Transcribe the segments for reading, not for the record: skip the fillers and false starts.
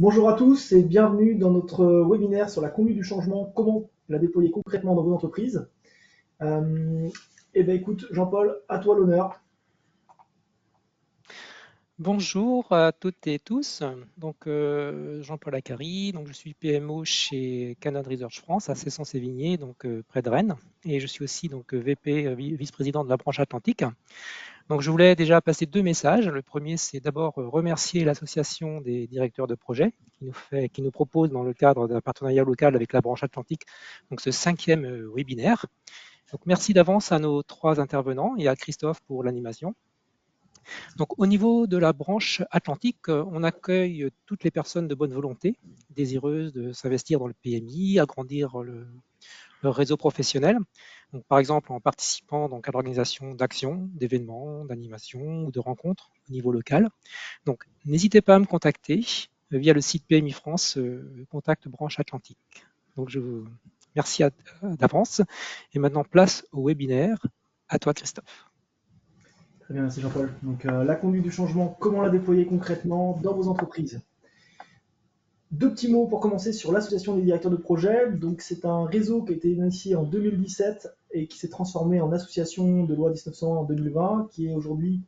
Bonjour à tous et bienvenue dans notre webinaire sur la conduite du changement, comment la déployer concrètement dans vos entreprises. Écoute, Jean-Paul, à toi l'honneur. Bonjour à toutes et tous. Jean-Paul Acari, je suis PMO chez Canada Research France à Cesson-Sévigné, près de Rennes, et je suis aussi VP, vice-président de la branche Atlantique. Donc je voulais déjà passer deux messages. Le premier, c'est d'abord remercier l'association des directeurs de projet qui nous propose dans le cadre d'un partenariat local avec la branche Atlantique, donc ce cinquième webinaire. Donc merci d'avance à nos trois intervenants et à Christophe pour l'animation. Donc, au niveau de la branche Atlantique, on accueille toutes les personnes de bonne volonté, désireuses de s'investir dans le PMI, agrandir leur réseau professionnel. Donc, par exemple, en participant à l'organisation d'actions, d'événements, d'animations ou de rencontres au niveau local. Donc, n'hésitez pas à me contacter via le site PMI France, contact branche Atlantique. Donc, je vous remercie d'avance. Et maintenant, place au webinaire. À toi, Christophe. Très bien, merci Jean-Paul. Donc la conduite du changement, comment la déployer concrètement dans vos entreprises. Deux petits mots pour commencer sur l'association des directeurs de projet. Donc c'est un réseau qui a été initié en 2017 et qui s'est transformé en association de loi 1901 en 2020, qui est aujourd'hui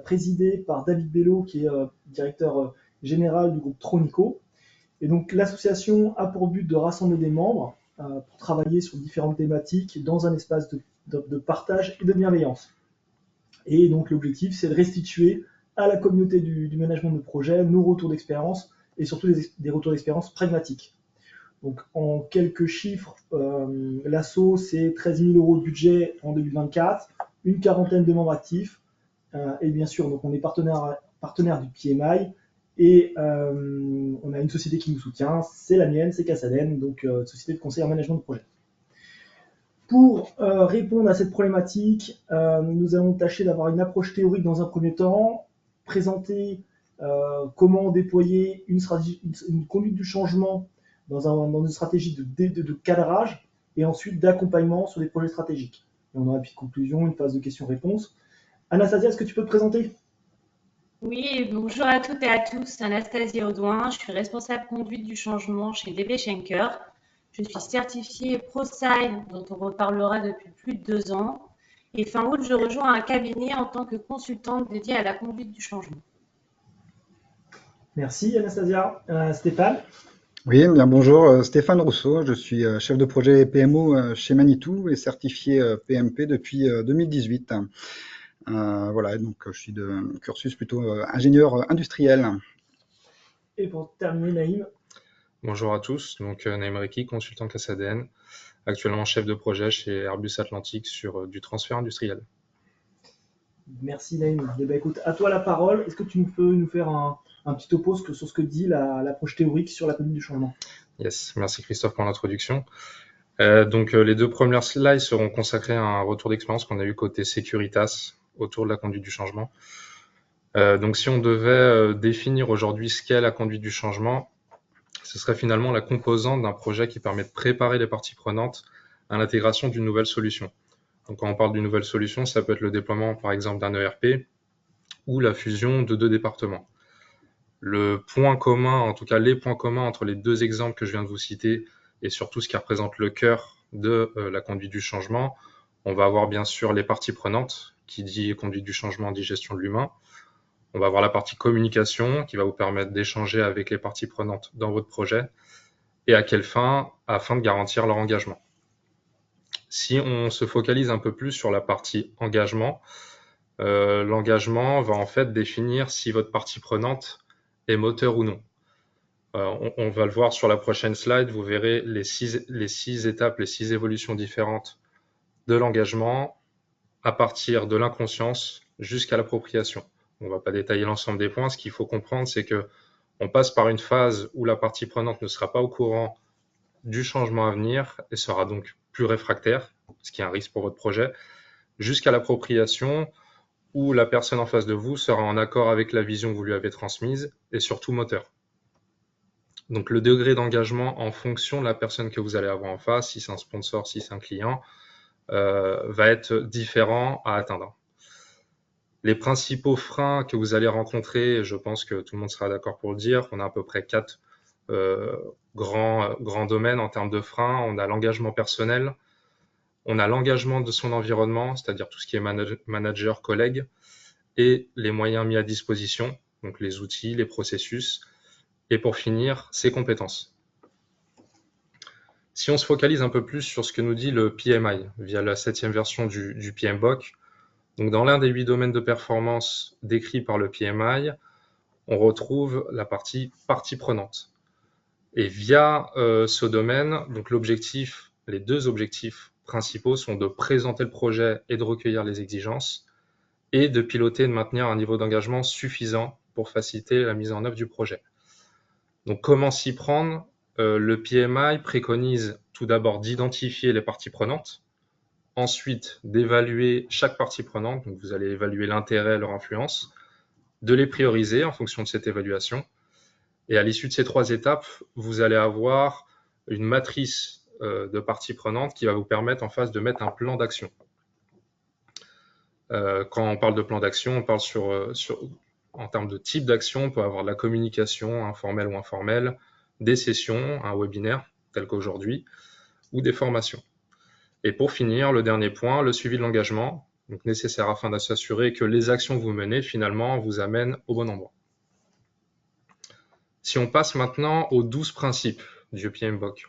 présidé par David Bello, qui est directeur général du groupe Tronico. Et donc l'association a pour but de rassembler des membres pour travailler sur différentes thématiques dans un espace de partage et de bienveillance. Et donc l'objectif, c'est de restituer à la communauté du management de projet nos retours d'expérience et surtout des retours d'expérience pragmatiques. Donc en quelques chiffres, l'asso, c'est 13 000 € de budget en 2024, une quarantaine de membres actifs, et bien sûr, donc on est partenaire du PMI, et on a une société qui nous soutient, c'est la mienne, c'est Casaden, donc société de conseil en management de projet. Pour répondre à cette problématique, nous allons tâcher d'avoir une approche théorique dans un premier temps, présenter comment déployer une conduite du changement dans une stratégie de cadrage et ensuite d'accompagnement sur des projets stratégiques. Et on aura puis conclusion, une phase de questions-réponses. Anastasia, est-ce que tu peux te présenter? Oui, bonjour à toutes et à tous, Anastasie Audouin, je suis responsable conduite du changement chez DB Schenker. Je suis certifiée ProSign, dont on reparlera depuis plus de 2 ans. Et fin août, je rejoins un cabinet en tant que consultante dédiée à la conduite du changement. Merci Anastasia. Stéphane? Oui, bien bonjour, Stéphane Rousseau, je suis chef de projet PMO chez Manitou et certifié PMP depuis 2018. Voilà, donc je suis de cursus plutôt ingénieur industriel. Et pour terminer, Naïm? Bonjour à tous, Naïm Reki, consultant Casaden, actuellement chef de projet chez Airbus Atlantique sur du transfert industriel. Merci Naïm. Écoute, à toi la parole. Est-ce que tu peux nous faire un petit topo sur ce que dit l'approche théorique sur la conduite du changement? Yes, merci Christophe pour l'introduction. Les deux premières slides seront consacrées à un retour d'expérience qu'on a eu côté Securitas autour de la conduite du changement. Si on devait définir aujourd'hui ce qu'est la conduite du changement, ce serait finalement la composante d'un projet qui permet de préparer les parties prenantes à l'intégration d'une nouvelle solution. Donc quand on parle d'une nouvelle solution, ça peut être le déploiement par exemple d'un ERP ou la fusion de deux départements. Le point commun, en tout cas les points communs entre les deux exemples que je viens de vous citer et surtout ce qui représente le cœur de la conduite du changement, on va avoir bien sûr les parties prenantes, qui dit conduite du changement, dit gestion de l'humain. On va avoir la partie communication qui va vous permettre d'échanger avec les parties prenantes dans votre projet. Et à quelle fin? Afin de garantir leur engagement. Si on se focalise un peu plus sur la partie engagement, l'engagement va en fait définir si votre partie prenante est moteur ou non. On va le voir sur la prochaine slide, vous verrez les six étapes, les 6 évolutions différentes de l'engagement à partir de l'inconscience jusqu'à l'appropriation. On ne va pas détailler l'ensemble des points. Ce qu'il faut comprendre, c'est que on passe par une phase où la partie prenante ne sera pas au courant du changement à venir et sera donc plus réfractaire, ce qui est un risque pour votre projet, jusqu'à l'appropriation où la personne en face de vous sera en accord avec la vision que vous lui avez transmise et surtout moteur. Donc le degré d'engagement en fonction de la personne que vous allez avoir en face, si c'est un sponsor, si c'est un client, va être différent à atteindre. Les principaux freins que vous allez rencontrer, je pense que tout le monde sera d'accord pour le dire, on a à peu près 4 grands domaines en termes de freins. On a l'engagement personnel, on a l'engagement de son environnement, c'est-à-dire tout ce qui est manager, collègue, et les moyens mis à disposition, donc les outils, les processus, et pour finir, ses compétences. Si on se focalise un peu plus sur ce que nous dit le PMI via la 7e version du PMBOK, donc dans l'un des 8 domaines de performance décrits par le PMI, on retrouve la partie prenante. Et via ce domaine, donc les 2 objectifs principaux sont de présenter le projet et de recueillir les exigences, et de piloter et de maintenir un niveau d'engagement suffisant pour faciliter la mise en œuvre du projet. Donc comment s'y prendre? Le PMI préconise tout d'abord d'identifier les parties prenantes, ensuite d'évaluer chaque partie prenante, donc vous allez évaluer l'intérêt, leur influence, de les prioriser en fonction de cette évaluation, et à l'issue de ces 3 étapes, vous allez avoir une matrice de parties prenantes qui va vous permettre en face de mettre un plan d'action. Quand on parle de plan d'action, on parle en termes de type d'action, on peut avoir de la communication informelle ou informelle, des sessions, un webinaire tel qu'aujourd'hui, ou des formations. Et pour finir, le dernier point, le suivi de l'engagement, donc nécessaire afin de s'assurer que les actions que vous menez finalement vous amènent au bon endroit. Si on passe maintenant aux 12 principes du PMBOK,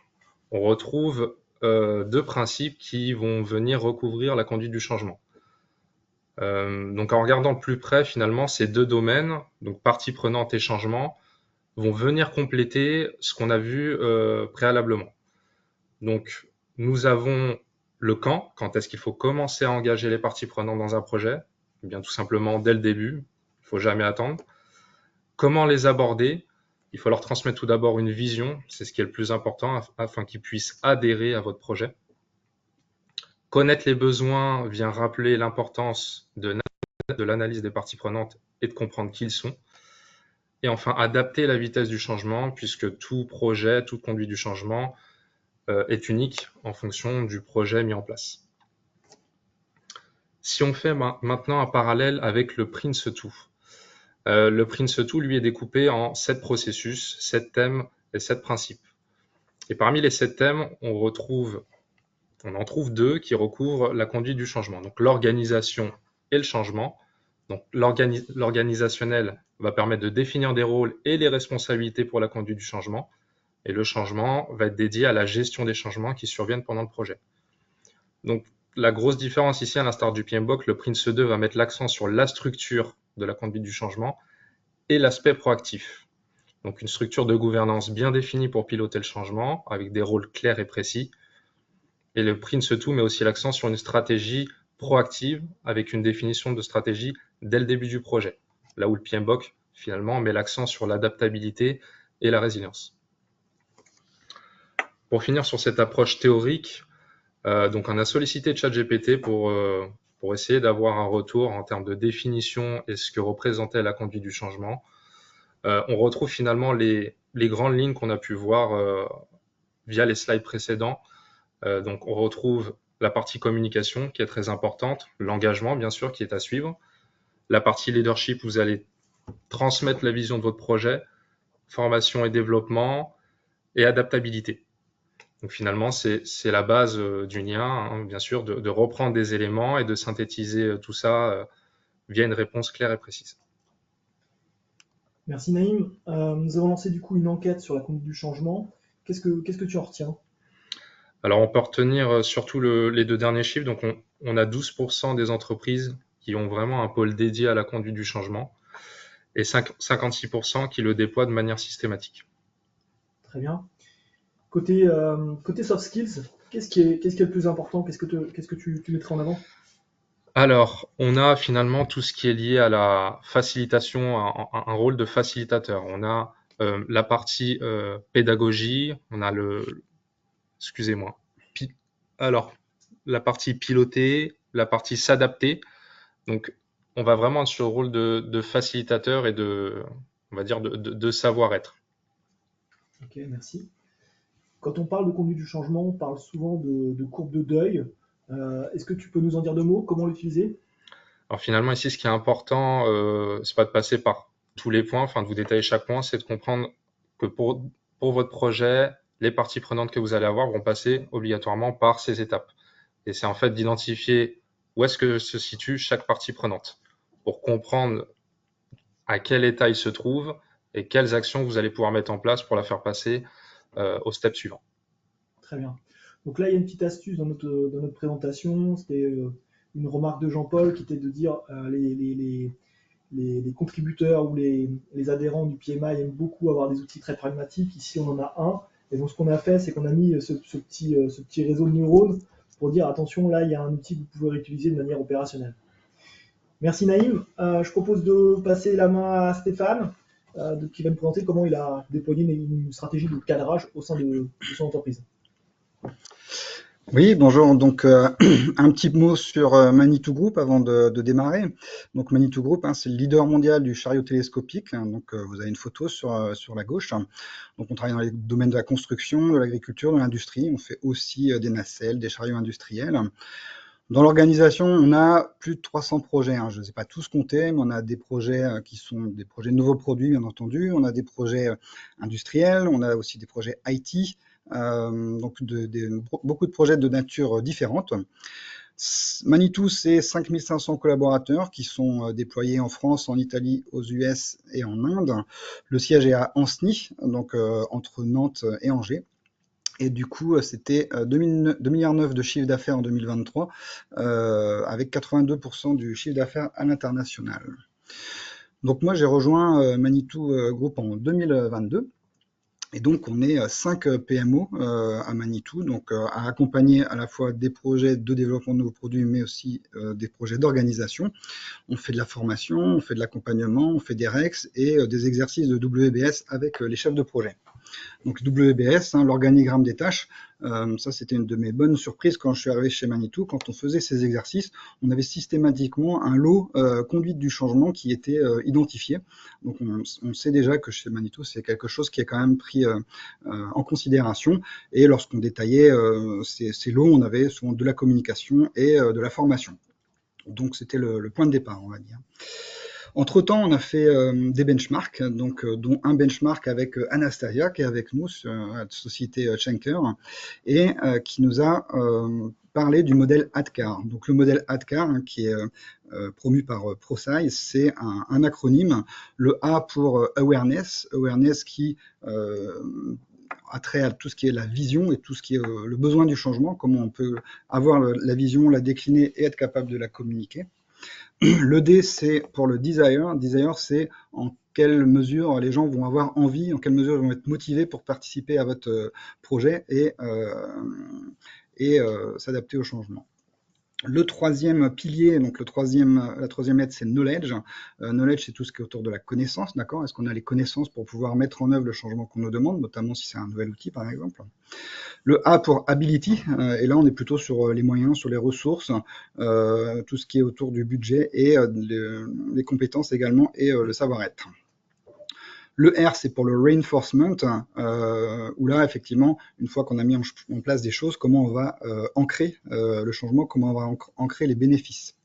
on retrouve 2 principes qui vont venir recouvrir la conduite du changement. Donc en regardant de plus près, finalement, ces 2 domaines, donc partie prenante et changement, vont venir compléter ce qu'on a vu préalablement. Donc nous avons le quand est-ce qu'il faut commencer à engager les parties prenantes dans un projet? Eh bien tout simplement dès le début, il ne faut jamais attendre. Comment les aborder? Il faut leur transmettre tout d'abord une vision, c'est ce qui est le plus important, afin qu'ils puissent adhérer à votre projet. Connaître les besoins vient rappeler l'importance de l'analyse des parties prenantes et de comprendre qui ils sont. Et enfin, adapter la vitesse du changement, puisque tout projet, toute conduite du changement est unique en fonction du projet mis en place. Si on fait maintenant un parallèle avec le Prince2, le Prince2, lui, est découpé en 7 processus, 7 thèmes et 7 principes. Et parmi les 7 thèmes, on en trouve 2 qui recouvrent la conduite du changement, donc l'organisation et le changement. Donc l'organisationnel va permettre de définir des rôles et les responsabilités pour la conduite du changement, et le changement va être dédié à la gestion des changements qui surviennent pendant le projet. Donc la grosse différence ici, à l'instar du PMBOK, le Prince2 va mettre l'accent sur la structure de la conduite du changement et l'aspect proactif. Donc une structure de gouvernance bien définie pour piloter le changement, avec des rôles clairs et précis. Et le Prince2 met aussi l'accent sur une stratégie proactive, avec une définition de stratégie dès le début du projet, là où le PMBOK, finalement, met l'accent sur l'adaptabilité et la résilience. Pour finir sur cette approche théorique, donc on a sollicité ChatGPT pour essayer d'avoir un retour en termes de définition et ce que représentait la conduite du changement. On retrouve finalement les grandes lignes qu'on a pu voir via les slides précédents. Donc on retrouve la partie communication qui est très importante, l'engagement bien sûr qui est à suivre, la partie leadership où vous allez transmettre la vision de votre projet, formation et développement et adaptabilité. Donc finalement c'est la base du lien, hein, bien sûr, de reprendre des éléments et de synthétiser tout ça via une réponse claire et précise. Merci Naïm. Nous avons lancé du coup une enquête sur la conduite du changement. Qu'est-ce que tu en retiens? Alors, on peut retenir surtout les 2 derniers chiffres. Donc, on a 12% des entreprises qui ont vraiment un pôle dédié à la conduite du changement et 56% qui le déploient de manière systématique. Très bien. Côté soft skills, qu'est-ce qui est le plus important? Qu'est-ce que tu mettrais en avant? Alors, on a finalement tout ce qui est lié à la facilitation, un rôle de facilitateur. On a la partie pédagogie, on a la partie piloter, la partie s'adapter. Donc, on va vraiment sur le rôle de facilitateur et on va dire de savoir-être. Ok, merci. Quand on parle de conduite du changement, on parle souvent de courbe de deuil. Est-ce que tu peux nous en dire 2 mots? Comment l'utiliser? Alors finalement, ici, ce qui est important, c'est pas de passer par tous les points, enfin de vous détailler chaque point, c'est de comprendre que pour votre projet, les parties prenantes que vous allez avoir vont passer obligatoirement par ces étapes. Et c'est en fait d'identifier où est-ce que se situe chaque partie prenante pour comprendre à quel état il se trouve et quelles actions vous allez pouvoir mettre en place pour la faire passer au step suivant. Très bien. Donc là, il y a une petite astuce dans notre présentation. C'était une remarque de Jean-Paul qui était de dire les contributeurs ou les adhérents du PMI aiment beaucoup avoir des outils très pragmatiques. Ici, on en a un. Et donc, ce qu'on a fait, c'est qu'on a mis ce petit réseau de neurones pour dire attention, là, il y a un outil que vous pouvez réutiliser de manière opérationnelle. Merci Naïm. Je propose de passer la main à Stéphane, qui va nous présenter comment il a déployé une stratégie de cadrage au sein de son entreprise. Oui, bonjour. Donc, un petit mot sur Manitou Group avant de démarrer. Donc, Manitou Group, c'est le leader mondial du chariot télescopique. Donc, vous avez une photo sur la gauche. Donc, on travaille dans les domaines de la construction, de l'agriculture, de l'industrie. On fait aussi des nacelles, des chariots industriels. Dans l'organisation, on a plus de 300 projets. Je ne sais pas tous compter, mais on a des projets qui sont des projets de nouveaux produits, bien entendu. On a des projets industriels, on a aussi des projets IT, donc beaucoup de projets de nature différente. Manitou, c'est 5500 collaborateurs qui sont déployés en France, en Italie, aux US et en Inde. Le siège est à Ancenis, donc entre Nantes et Angers. Et du coup, c'était 2,9 milliards de chiffre d'affaires en 2023, avec 82% du chiffre d'affaires à l'international. Donc moi, j'ai rejoint Manitou Group en 2022. Et donc, on est 5 PMO à Manitou, donc à accompagner à la fois des projets de développement de nouveaux produits, mais aussi des projets d'organisation. On fait de la formation, on fait de l'accompagnement, on fait des REX et des exercices de WBS avec les chefs de projet. Donc WBS, l'organigramme des tâches, ça c'était une de mes bonnes surprises quand je suis arrivé chez Manitou. Quand on faisait ces exercices, on avait systématiquement un lot conduite du changement qui était identifié. Donc on sait déjà que chez Manitou, c'est quelque chose qui est quand même pris en considération. Et lorsqu'on détaillait ces lots, on avait souvent de la communication et de la formation. Donc c'était le point de départ, on va dire. Entre-temps, on a fait des benchmarks, donc, dont un benchmark avec Anastasia, qui est avec nous, sur la société Schenker, et qui nous a parlé du modèle ADKAR. Donc le modèle ADKAR, qui est promu par ProSize, c'est un acronyme. Le A pour Awareness, Awareness qui a trait à tout ce qui est la vision et tout ce qui est le besoin du changement, comment on peut avoir la vision, la décliner et être capable de la communiquer. Le D, c'est pour le desire. Desire, c'est en quelle mesure les gens vont avoir envie, en quelle mesure ils vont être motivés pour participer à votre projet et s'adapter au changement. Le troisième pilier, donc la troisième lettre, c'est knowledge. Knowledge, c'est tout ce qui est autour de la connaissance, d'accord? Est-ce qu'on a les connaissances pour pouvoir mettre en œuvre le changement qu'on nous demande, notamment si c'est un nouvel outil, par exemple? Le A pour ability, et là on est plutôt sur les moyens, sur les ressources, tout ce qui est autour du budget et les compétences également et le savoir-être. Le R, c'est pour le reinforcement, où là, effectivement, une fois qu'on a mis en place des choses, comment on va ancrer le changement, comment on va ancrer les bénéfices.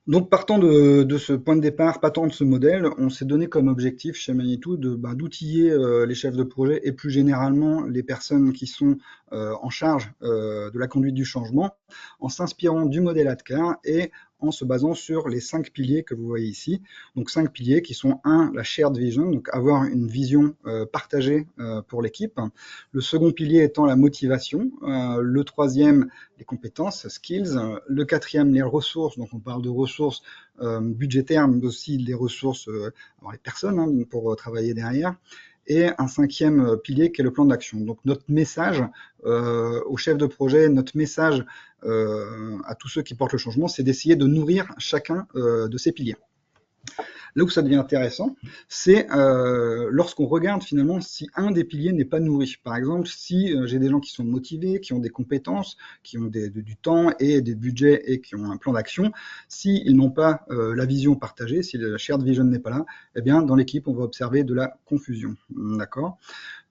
Donc, partant de ce point de départ, partant de ce modèle, on s'est donné comme objectif chez Manitou d'outiller les chefs de projet et plus généralement les personnes qui sont en charge de la conduite du changement en s'inspirant du modèle ADKAR et en se basant sur les 5 piliers que vous voyez ici. Donc 5 piliers qui sont la shared vision, donc avoir une vision partagée pour l'équipe. Le second pilier étant la motivation. Le troisième, les compétences, skills. Le quatrième, les ressources. Donc on parle de ressources budgétaires, mais aussi les ressources, les personnes pour travailler derrière. Et un cinquième pilier qui est le plan d'action. Donc notre message aux chefs de projet, notre message à tous ceux qui portent le changement, c'est d'essayer de nourrir chacun de ces piliers. Là où ça devient intéressant, c'est lorsqu'on regarde finalement si un des piliers n'est pas nourri. Par exemple, si j'ai des gens qui sont motivés, qui ont des compétences, qui ont du temps et des budgets et qui ont un plan d'action, s'ils n'ont pas la vision partagée, si la shared vision n'est pas là, eh bien dans l'équipe on va observer de la confusion. D'accord ?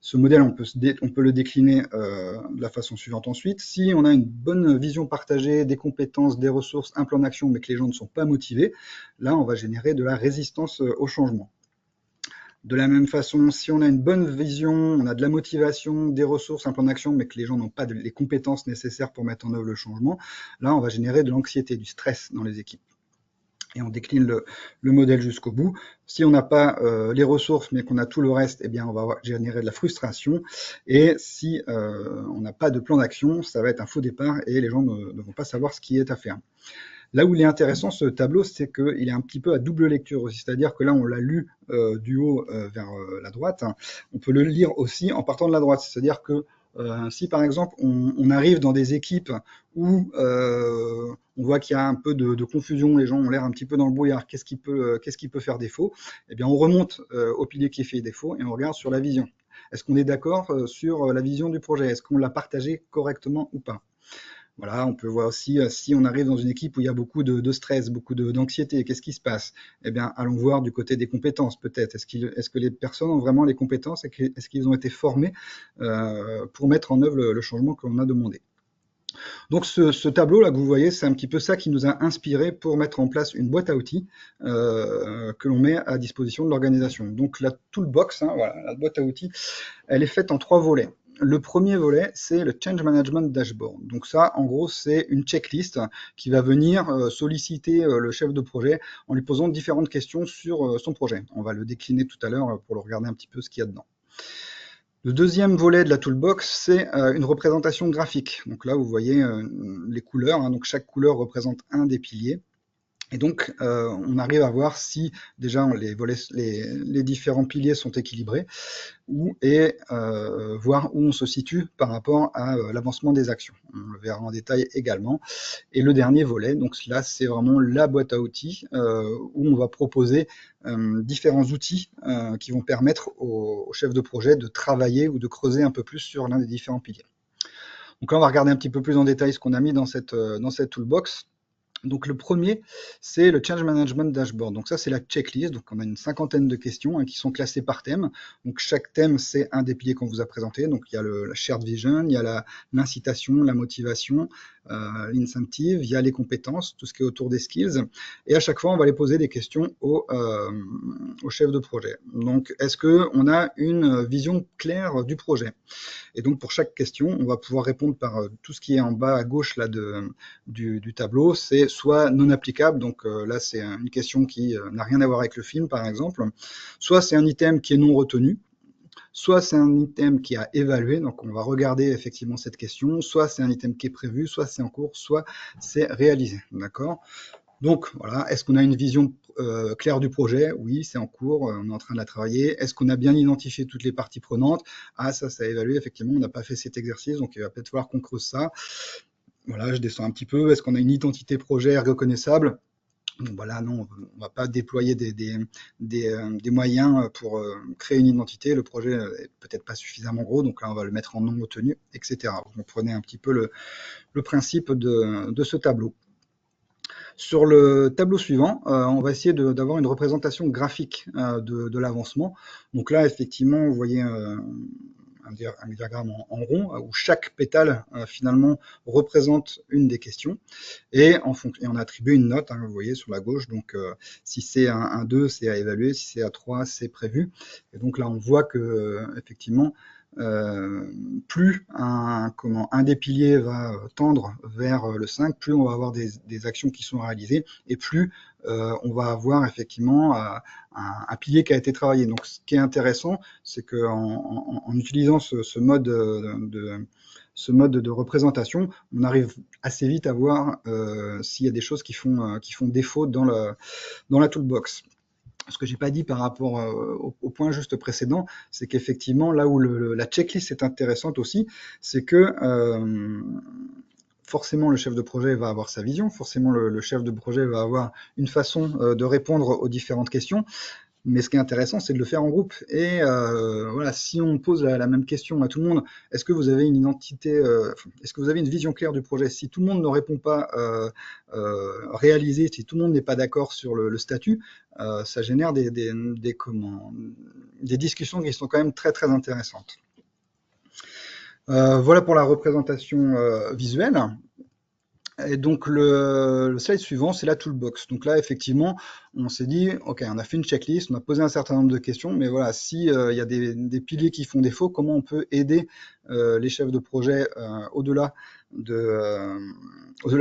Ce modèle, on peut le décliner de la façon suivante ensuite. Si on a une bonne vision partagée, des compétences, des ressources, un plan d'action, mais que les gens ne sont pas motivés, là, on va générer de la résistance au changement. De la même façon, si on a une bonne vision, on a de la motivation, des ressources, un plan d'action, mais que les gens n'ont pas les compétences nécessaires pour mettre en œuvre le changement, là, on va générer de l'anxiété, du stress dans les équipes. Et on décline le modèle jusqu'au bout. Si on n'a pas les ressources, mais qu'on a tout le reste, eh bien, on va générer de la frustration. Et si on n'a pas de plan d'action, ça va être un faux départ et les gens ne vont pas savoir ce qui est à faire. Là où il est intéressant, ce tableau, c'est qu'il est un petit peu à double lecture aussi. C'est-à-dire que là, on l'a lu du haut vers la droite. On peut le lire aussi en partant de la droite. C'est-à-dire que si, par exemple, on arrive dans des équipes où on voit qu'il y a un peu de confusion, les gens ont l'air un petit peu dans le brouillard, qu'est-ce qui peut faire défaut? Eh bien, on remonte au pilier qui fait défaut et on regarde sur la vision. Est-ce qu'on est d'accord sur la vision du projet? Est-ce qu'on l'a partagé correctement ou pas? Voilà, on peut voir aussi si on arrive dans une équipe où il y a beaucoup de stress, beaucoup d'anxiété, qu'est-ce qui se passe? Eh bien, allons voir du côté des compétences, peut-être. Est-ce que les personnes ont vraiment les compétences? Est-ce qu'ils ont été formés pour mettre en œuvre le changement que l'on a demandé? Donc ce tableau-là que vous voyez, c'est un petit peu ça qui nous a inspiré pour mettre en place une boîte à outils que l'on met à disposition de l'organisation. Donc la toolbox, voilà, la boîte à outils, elle est faite en 3 volets. Le premier volet, c'est le Change Management Dashboard. Donc ça, en gros, c'est une checklist qui va venir solliciter le chef de projet en lui posant différentes questions sur son projet. On va le décliner tout à l'heure pour le regarder un petit peu ce qu'il y a dedans. Le deuxième volet de la toolbox, c'est une représentation graphique. Donc là, vous voyez les couleurs. Donc chaque couleur représente un des piliers. Et donc, on arrive à voir si déjà les différents piliers sont équilibrés et voir où on se situe par rapport à l'avancement des actions. On le verra en détail également. Et le dernier volet, donc là, c'est vraiment la boîte à outils où on va proposer différents outils qui vont permettre au chef de projet de travailler ou de creuser un peu plus sur l'un des différents piliers. Donc là, on va regarder un petit peu plus en détail ce qu'on a mis dans cette toolbox. Donc le premier, c'est le Change Management Dashboard. Donc ça, c'est la checklist. Donc on a une 50aine de questions qui sont classées par thème. Donc chaque thème, c'est un des piliers qu'on vous a présenté. Donc il y a la shared vision, il y a l'incitation, la motivation, l'incentive, il y a les compétences, tout ce qui est autour des skills. Et à chaque fois, on va aller poser des questions au chef de projet. Donc est-ce qu'on a une vision claire du projet? Et donc pour chaque question, on va pouvoir répondre par tout ce qui est en bas à gauche là, du tableau. C'est soit non applicable, donc là c'est une question qui n'a rien à voir avec le film par exemple, soit c'est un item qui est non retenu, soit c'est un item qui a évalué, donc on va regarder effectivement cette question, soit c'est un item qui est prévu, soit c'est en cours, soit c'est réalisé, d'accord? Donc voilà, est-ce qu'on a une vision claire du projet? Oui, c'est en cours, on est en train de la travailler. Est-ce qu'on a bien identifié toutes les parties prenantes? Ah, ça a évalué, effectivement, on n'a pas fait cet exercice, donc il va peut-être falloir qu'on creuse ça. Voilà, je descends un petit peu. Est-ce qu'on a une identité projet reconnaissable? Donc voilà, non, on ne va pas déployer des moyens pour créer une identité. Le projet n'est peut-être pas suffisamment gros, donc là, on va le mettre en non retenu, etc. Vous comprenez un petit peu le principe de ce tableau. Sur le tableau suivant, on va essayer d'avoir une représentation graphique de l'avancement. Donc là, effectivement, vous voyez un diagramme en rond où chaque pétale finalement représente une des questions et on attribue une note, vous voyez sur la gauche, donc si c'est un 2 c'est à évaluer, si c'est à 3 c'est prévu, et donc là on voit que effectivement plus un des piliers va tendre vers le 5, plus on va avoir des actions qui sont réalisées et plus on va avoir effectivement un pilier qui a été travaillé. Donc ce qui est intéressant, c'est qu'en utilisant ce mode de représentation, on arrive assez vite à voir s'il y a des choses qui font défaut dans la toolbox. Ce que j'ai pas dit par rapport au point juste précédent, c'est qu'effectivement, là où la checklist est intéressante aussi, c'est que forcément le chef de projet va avoir sa vision, forcément le chef de projet va avoir une façon de répondre aux différentes questions, mais ce qui est intéressant, c'est de le faire en groupe. Et voilà, si on pose la même question à tout le monde, est-ce que vous avez une identité, est-ce que vous avez une vision claire du projet? Si tout le monde ne répond pas réalisé, si tout le monde n'est pas d'accord sur le statut, ça génère des discussions qui sont quand même très très intéressantes. Voilà pour la représentation visuelle. Et donc le slide suivant, c'est la toolbox. Donc là, effectivement, on s'est dit, ok, on a fait une checklist, on a posé un certain nombre de questions, mais voilà, si il y a des piliers qui font défaut, comment on peut aider les chefs de projet au-delà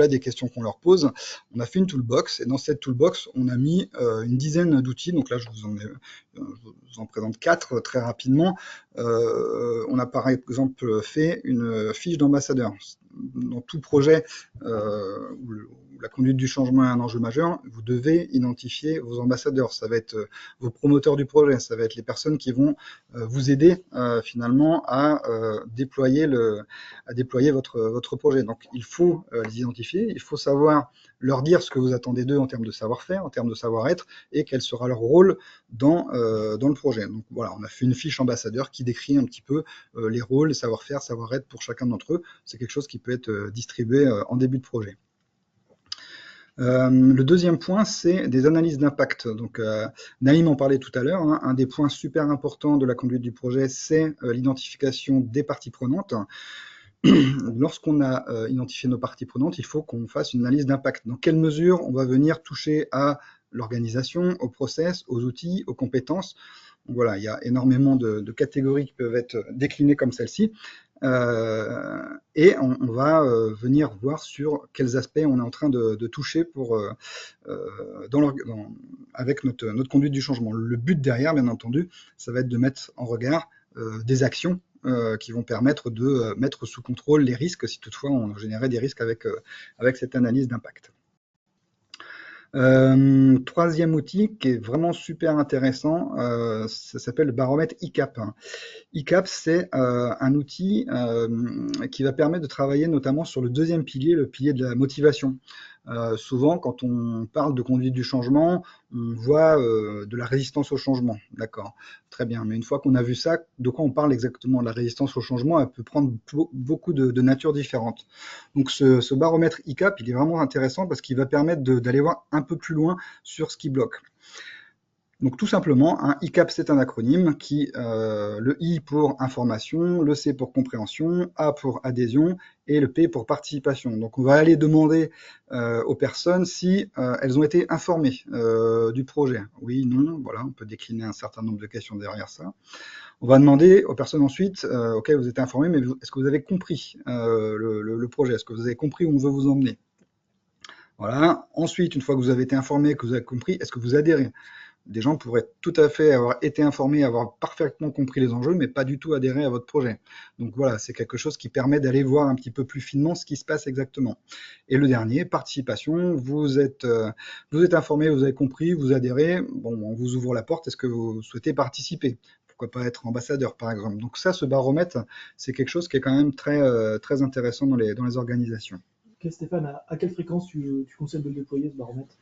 des questions qu'on leur pose. On a fait une toolbox, et dans cette toolbox, on a mis une dizaine d'outils. Donc là, je vous en présente 4 très rapidement. On a par exemple fait une fiche d'ambassadeur. Dans tout projet où la conduite du changement est un enjeu majeur, vous devez identifier vos ambassadeurs. Ça va être vos promoteurs du projet, ça va être les personnes qui vont vous aider finalement à déployer votre projet. Donc il faut les identifier, il faut savoir leur dire ce que vous attendez d'eux en termes de savoir-faire, en termes de savoir-être, et quel sera leur rôle dans le projet. Donc voilà, on a fait une fiche ambassadeur qui décrit un petit peu les rôles, les savoir-faire, savoir-être pour chacun d'entre eux. C'est quelque chose qui peut être distribué en début de projet. Le deuxième point, c'est des analyses d'impact. Donc, Naïm en parlait tout à l'heure. Hein, un des points super importants de la conduite du projet, c'est l'identification des parties prenantes. Lorsqu'on a identifié nos parties prenantes, il faut qu'on fasse une analyse d'impact. Dans quelle mesure on va venir toucher à l'organisation, au process, aux outils, aux compétences. Donc voilà, il y a énormément de catégories qui peuvent être déclinées comme celle-ci. Et on va venir voir sur quels aspects on est en train de toucher avec notre conduite du changement. Le but derrière, bien entendu, ça va être de mettre en regard des actions qui vont permettre de mettre sous contrôle les risques, si toutefois on générait des risques avec cette analyse d'impact. Troisième outil qui est vraiment super intéressant, ça s'appelle le baromètre ICAP. ICAP, c'est un outil qui va permettre de travailler notamment sur le deuxième pilier, le pilier de la motivation. Souvent, quand on parle de conduite du changement, on voit de la résistance au changement. D'accord, très bien. Mais une fois qu'on a vu ça, de quoi on parle exactement? La résistance au changement, elle peut prendre beaucoup de natures différentes. Donc ce baromètre ICAP, il est vraiment intéressant parce qu'il va permettre d'aller voir un peu plus loin sur ce qui bloque. Donc tout simplement, un ICAP, c'est un acronyme qui, le I pour information, le C pour compréhension, A pour adhésion et le P pour participation. Donc on va aller demander aux personnes si elles ont été informées du projet. Oui, non, voilà, on peut décliner un certain nombre de questions derrière ça. On va demander aux personnes ensuite, ok, vous êtes informés, mais est-ce que vous avez compris le projet? Est-ce que vous avez compris où on veut vous emmener? Voilà. Ensuite, une fois que vous avez été informé, que vous avez compris, est-ce que vous adhérez? Des gens pourraient tout à fait avoir été informés, avoir parfaitement compris les enjeux, mais pas du tout adhérer à votre projet. Donc voilà, c'est quelque chose qui permet d'aller voir un petit peu plus finement ce qui se passe exactement. Et le dernier, participation, vous êtes informé, vous avez compris, vous adhérez, bon, on vous ouvre la porte, est-ce que vous souhaitez participer? Pourquoi pas être ambassadeur, par exemple? Donc ça, ce baromètre, c'est quelque chose qui est quand même très intéressant dans les organisations. Ok, Stéphane, à quelle fréquence tu conseilles de le déployer, ce baromètre?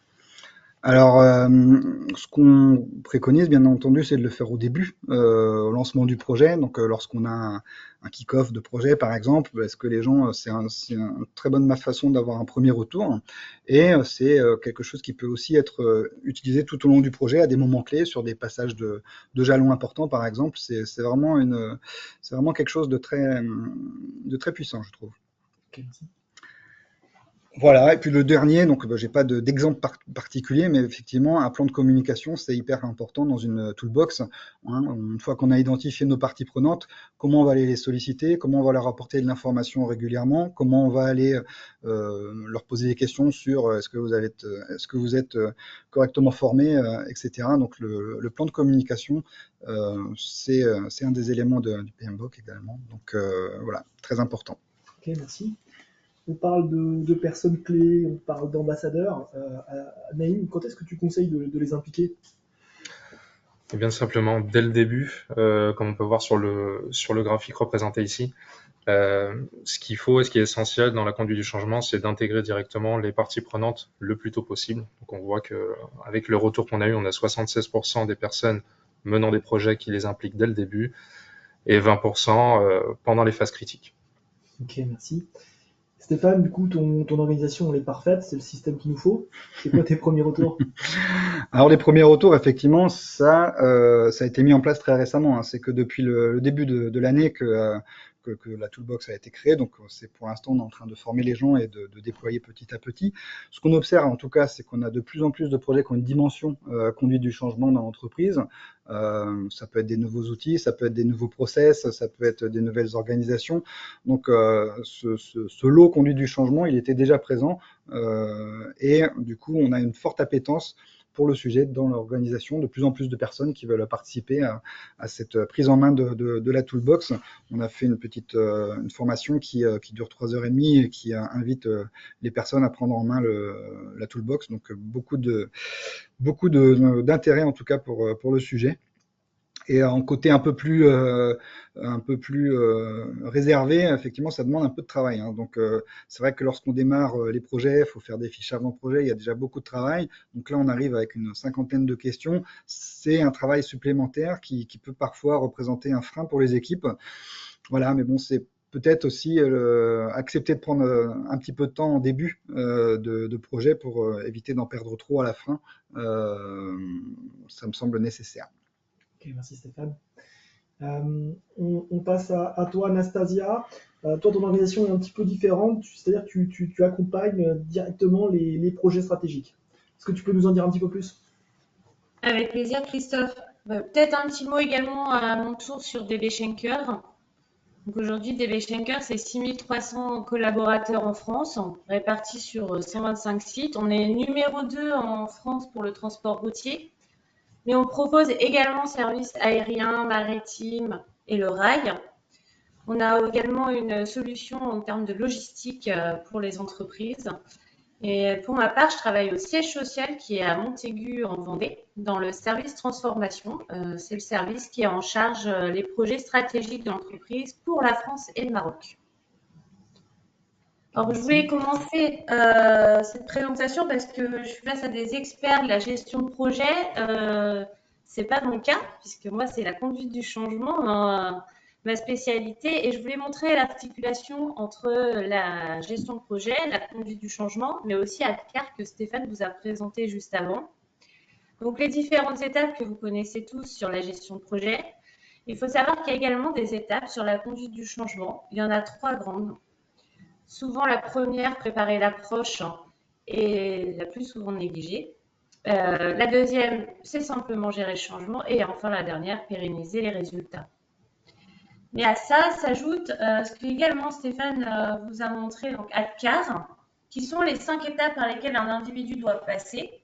Alors, ce qu'on préconise, bien entendu, c'est de le faire au début, au lancement du projet. Donc, lorsqu'on a un kick-off de projet, par exemple, est-ce que les gens, c'est une très bonne façon d'avoir un premier retour. Et c'est quelque chose qui peut aussi être utilisé tout au long du projet à des moments clés, sur des passages de jalons importants, par exemple. C'est vraiment quelque chose de très puissant, je trouve. Ok, merci. Voilà, et puis le dernier, donc j'ai pas d'exemple particulier, mais effectivement, un plan de communication, c'est hyper important dans une toolbox. Hein. Une fois qu'on a identifié nos parties prenantes, comment on va aller les solliciter, comment on va leur apporter de l'information régulièrement, comment on va aller leur poser des questions sur est-ce que vous êtes correctement formé, etc. Donc le plan de communication, c'est un des éléments du PMBOK également. Donc voilà, très important. Ok, merci. On parle de personnes clés, on parle d'ambassadeurs. Naïm, quand est-ce que tu conseilles de les impliquer? Et bien simplement, dès le début, comme on peut voir sur le graphique représenté ici, ce qu'il faut et ce qui est essentiel dans la conduite du changement, c'est d'intégrer directement les parties prenantes le plus tôt possible. Donc on voit qu'avec le retour qu'on a eu, on a 76% des personnes menant des projets qui les impliquent dès le début et 20% pendant les phases critiques. Ok, merci. Stéphane, du coup, ton organisation, elle est parfaite, c'est le système qu'il nous faut. C'est quoi tes premiers retours? Alors les premiers retours, effectivement, ça a été mis en place très récemment. Hein. C'est que depuis le début de l'année que que la toolbox a été créée. Donc, c'est pour l'instant, on est en train de former les gens et de déployer petit à petit. Ce qu'on observe, en tout cas, c'est qu'on a de plus en plus de projets qui ont une dimension conduite du changement dans l'entreprise. Ça peut être des nouveaux outils, ça peut être des nouveaux process, ça peut être des nouvelles organisations. Donc, ce lot conduite du changement, il était déjà présent. Et du coup, on a une forte appétence pour le sujet dans l'organisation, de plus en plus de personnes qui veulent participer à cette prise en main de la toolbox. On a fait une formation qui dure 3h30 et qui invite les personnes à prendre en main la toolbox. Donc beaucoup d'intérêt en tout cas pour le sujet. Et en côté un peu plus réservé, effectivement, ça demande un peu de travail. Hein. Donc, c'est vrai que lorsqu'on démarre les projets, il faut faire des fiches avant-projet, il y a déjà beaucoup de travail. Donc là, on arrive avec une 50aine de questions. C'est un travail supplémentaire qui peut parfois représenter un frein pour les équipes. Voilà, mais bon, c'est peut-être aussi accepter de prendre un petit peu de temps en début de projet pour éviter d'en perdre trop à la fin. Ça me semble nécessaire. Ok, merci Stéphane. On passe à toi, Anastasia. Toi, ton organisation est un petit peu différente, c'est-à-dire que tu accompagnes directement les projets stratégiques. Est-ce que tu peux nous en dire un petit peu plus? Avec plaisir, Christophe. Peut-être un petit mot également à mon tour sur DB Schenker. Donc aujourd'hui, DB Schenker, c'est 6300 collaborateurs en France, répartis sur 125 sites. On est numéro 2 en France pour le transport routier, mais on propose également services aériens, maritimes et le rail. On a également une solution en termes de logistique pour les entreprises. Et pour ma part, je travaille au siège social qui est à Montaigu en Vendée, dans le service transformation. C'est le service qui est en charge les projets stratégiques de l'entreprise pour la France et le Maroc. Alors, je voulais commencer cette présentation parce que je suis face à des experts de la gestion de projet. C'est pas mon cas, puisque moi, c'est la conduite du changement, ma spécialité. Et je voulais montrer l'articulation entre la gestion de projet, la conduite du changement, mais aussi ADCAR que Stéphane vous a présenté juste avant. Donc, les différentes étapes que vous connaissez tous sur la gestion de projet. Il faut savoir qu'il y a également des étapes sur la conduite du changement. Il y en a 3 grandes. Souvent, la première, préparer l'approche, est la plus souvent négligée. La deuxième, c'est simplement gérer le changement. Et enfin, la dernière, pérenniser les résultats. Mais à ça s'ajoute ce que également Stéphane vous a montré, donc ADCAR, qui sont les 5 étapes par lesquelles un individu doit passer.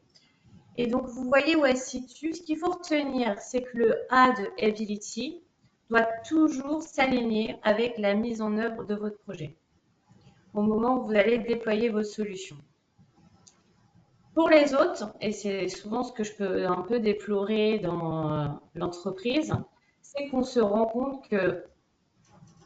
Et donc, vous voyez où elle se situe. Ce qu'il faut retenir, c'est que le A de Ability doit toujours s'aligner avec la mise en œuvre de votre projet au moment où vous allez déployer vos solutions. Pour les autres, et c'est souvent ce que je peux un peu déplorer dans l'entreprise, c'est qu'on se rend compte que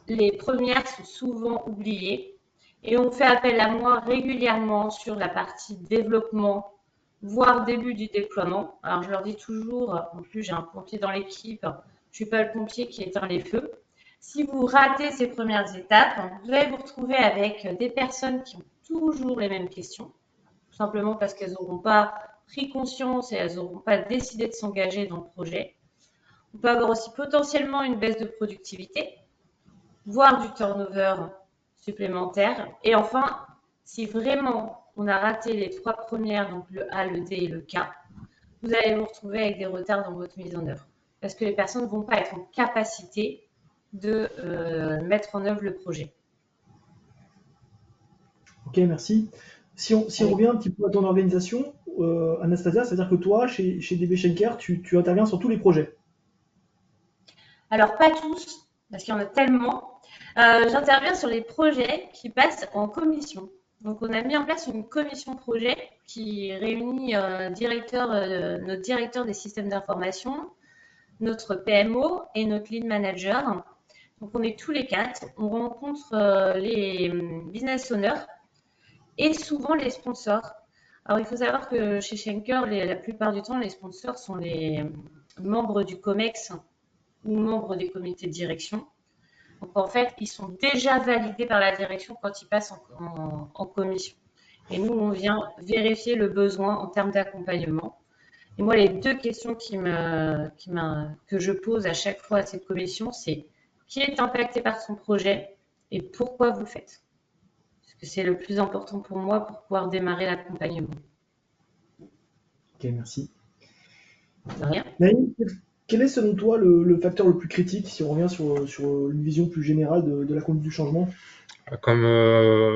les premières sont souvent oubliées et on fait appel à moi régulièrement sur la partie développement, voire début du déploiement. Alors je leur dis toujours, en plus j'ai un pompier dans l'équipe, je ne suis pas le pompier qui éteint les feux. Si vous ratez ces premières étapes, vous allez vous retrouver avec des personnes qui ont toujours les mêmes questions, tout simplement parce qu'elles n'auront pas pris conscience et elles n'auront pas décidé de s'engager dans le projet. On peut avoir aussi potentiellement une baisse de productivité, voire du turnover supplémentaire. Et enfin, si vraiment on a raté les 3 premières, donc le A, le D et le K, vous allez vous retrouver avec des retards dans votre mise en œuvre. Parce que les personnes ne vont pas être en capacité de mettre en œuvre le projet. Ok, merci. Si on revient un petit peu à ton organisation, Anastasia, c'est-à-dire que toi, chez DB Schenker, tu interviens sur tous les projets. Alors, pas tous, parce qu'il y en a tellement. J'interviens sur les projets qui passent en commission. Donc, on a mis en place une commission projet qui réunit notre directeur des systèmes d'information, notre PMO et notre lead manager. Donc, on est tous les 4. On rencontre les business owners et souvent les sponsors. Alors, il faut savoir que chez Schenker, la plupart du temps, les sponsors sont les membres du COMEX ou membres des comités de direction. Donc, en fait, ils sont déjà validés par la direction quand ils passent en commission. Et nous, on vient vérifier le besoin en termes d'accompagnement. Et moi, les 2 questions que je pose à chaque fois à cette commission, c'est qui est impacté par son projet et pourquoi vous le faites. Parce que c'est le plus important pour moi pour pouvoir démarrer l'accompagnement. Ok, merci. De rien. Naïm, quel est selon toi le facteur le plus critique, si on revient sur une vision plus générale de la conduite du changement? Comme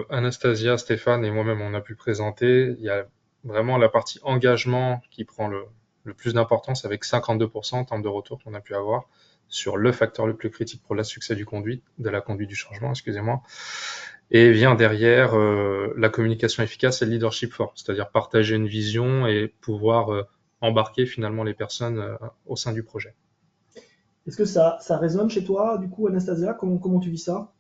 Anastasia, Stéphane et moi-même on a pu présenter, il y a vraiment la partie engagement qui prend le plus d'importance avec 52% en termes de retour qu'on a pu avoir sur le facteur le plus critique pour le succès de la conduite du changement, excusez-moi. Et vient derrière la communication efficace et le leadership fort, c'est-à-dire partager une vision et pouvoir embarquer finalement les personnes au sein du projet. Est-ce que ça résonne chez toi, du coup, Anastasia? Comment tu vis ça?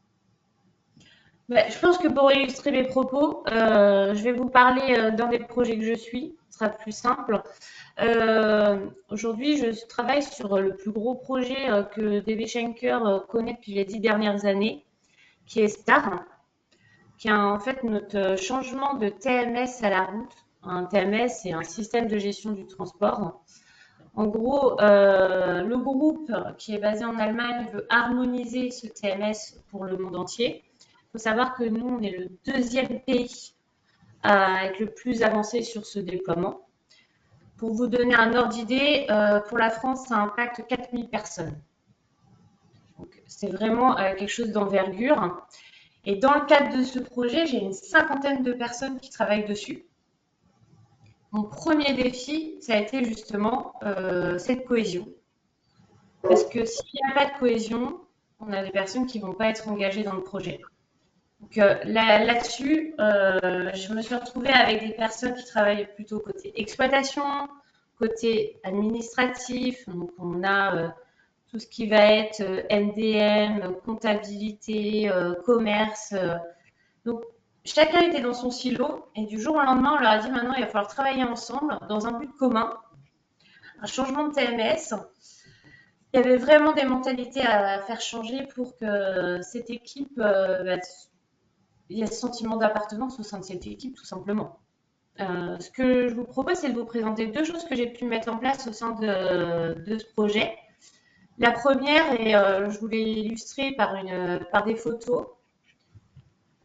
Je pense que pour illustrer mes propos, je vais vous parler d'un des projets que je suis. Ce sera plus simple. Aujourd'hui, je travaille sur le plus gros projet que DB Schenker connaît depuis les 10 dernières années, qui est STAR, qui est en fait notre changement de TMS à la route. Un TMS, c'est un système de gestion du transport. En gros, le groupe qui est basé en Allemagne veut harmoniser ce TMS pour le monde entier. Il faut savoir que nous, on est le deuxième pays à être le plus avancé sur ce déploiement. Pour vous donner un ordre d'idée, pour la France, ça impacte 4000 personnes. Donc, c'est vraiment quelque chose d'envergure. Et dans le cadre de ce projet, j'ai une 50aine de personnes qui travaillent dessus. Mon premier défi, ça a été justement cette cohésion. Parce que s'il n'y a pas de cohésion, on a des personnes qui ne vont pas être engagées dans le projet. Donc là-dessus, je me suis retrouvée avec des personnes qui travaillent plutôt côté exploitation, côté administratif. Donc on a tout ce qui va être MDM, comptabilité, commerce. Donc chacun était dans son silo et du jour au lendemain, on leur a dit maintenant il va falloir travailler ensemble dans un but commun, un changement de TMS. Il y avait vraiment des mentalités à faire changer pour que cette équipe il y a ce sentiment d'appartenance au sein de cette équipe, tout simplement. Ce que je vous propose, c'est de vous présenter deux choses que j'ai pu mettre en place au sein de ce projet. La première, et je voulais l'illustrer par des photos.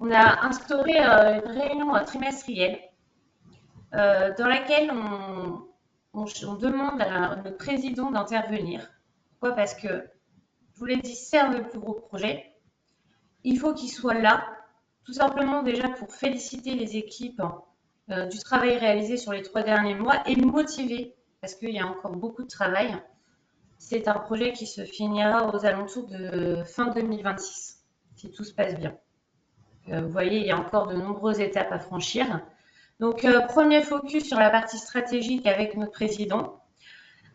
On a instauré une réunion trimestrielle dans laquelle on demande à notre président d'intervenir. Pourquoi? Parce que, je vous l'ai dit, c'est le plus gros projet. Il faut qu'il soit là, tout simplement déjà pour féliciter les équipes du travail réalisé sur les 3 derniers mois et motiver, parce qu'il y a encore beaucoup de travail. C'est un projet qui se finira aux alentours de fin 2026, si tout se passe bien. Vous voyez, il y a encore de nombreuses étapes à franchir. Donc, premier focus sur la partie stratégique avec notre président.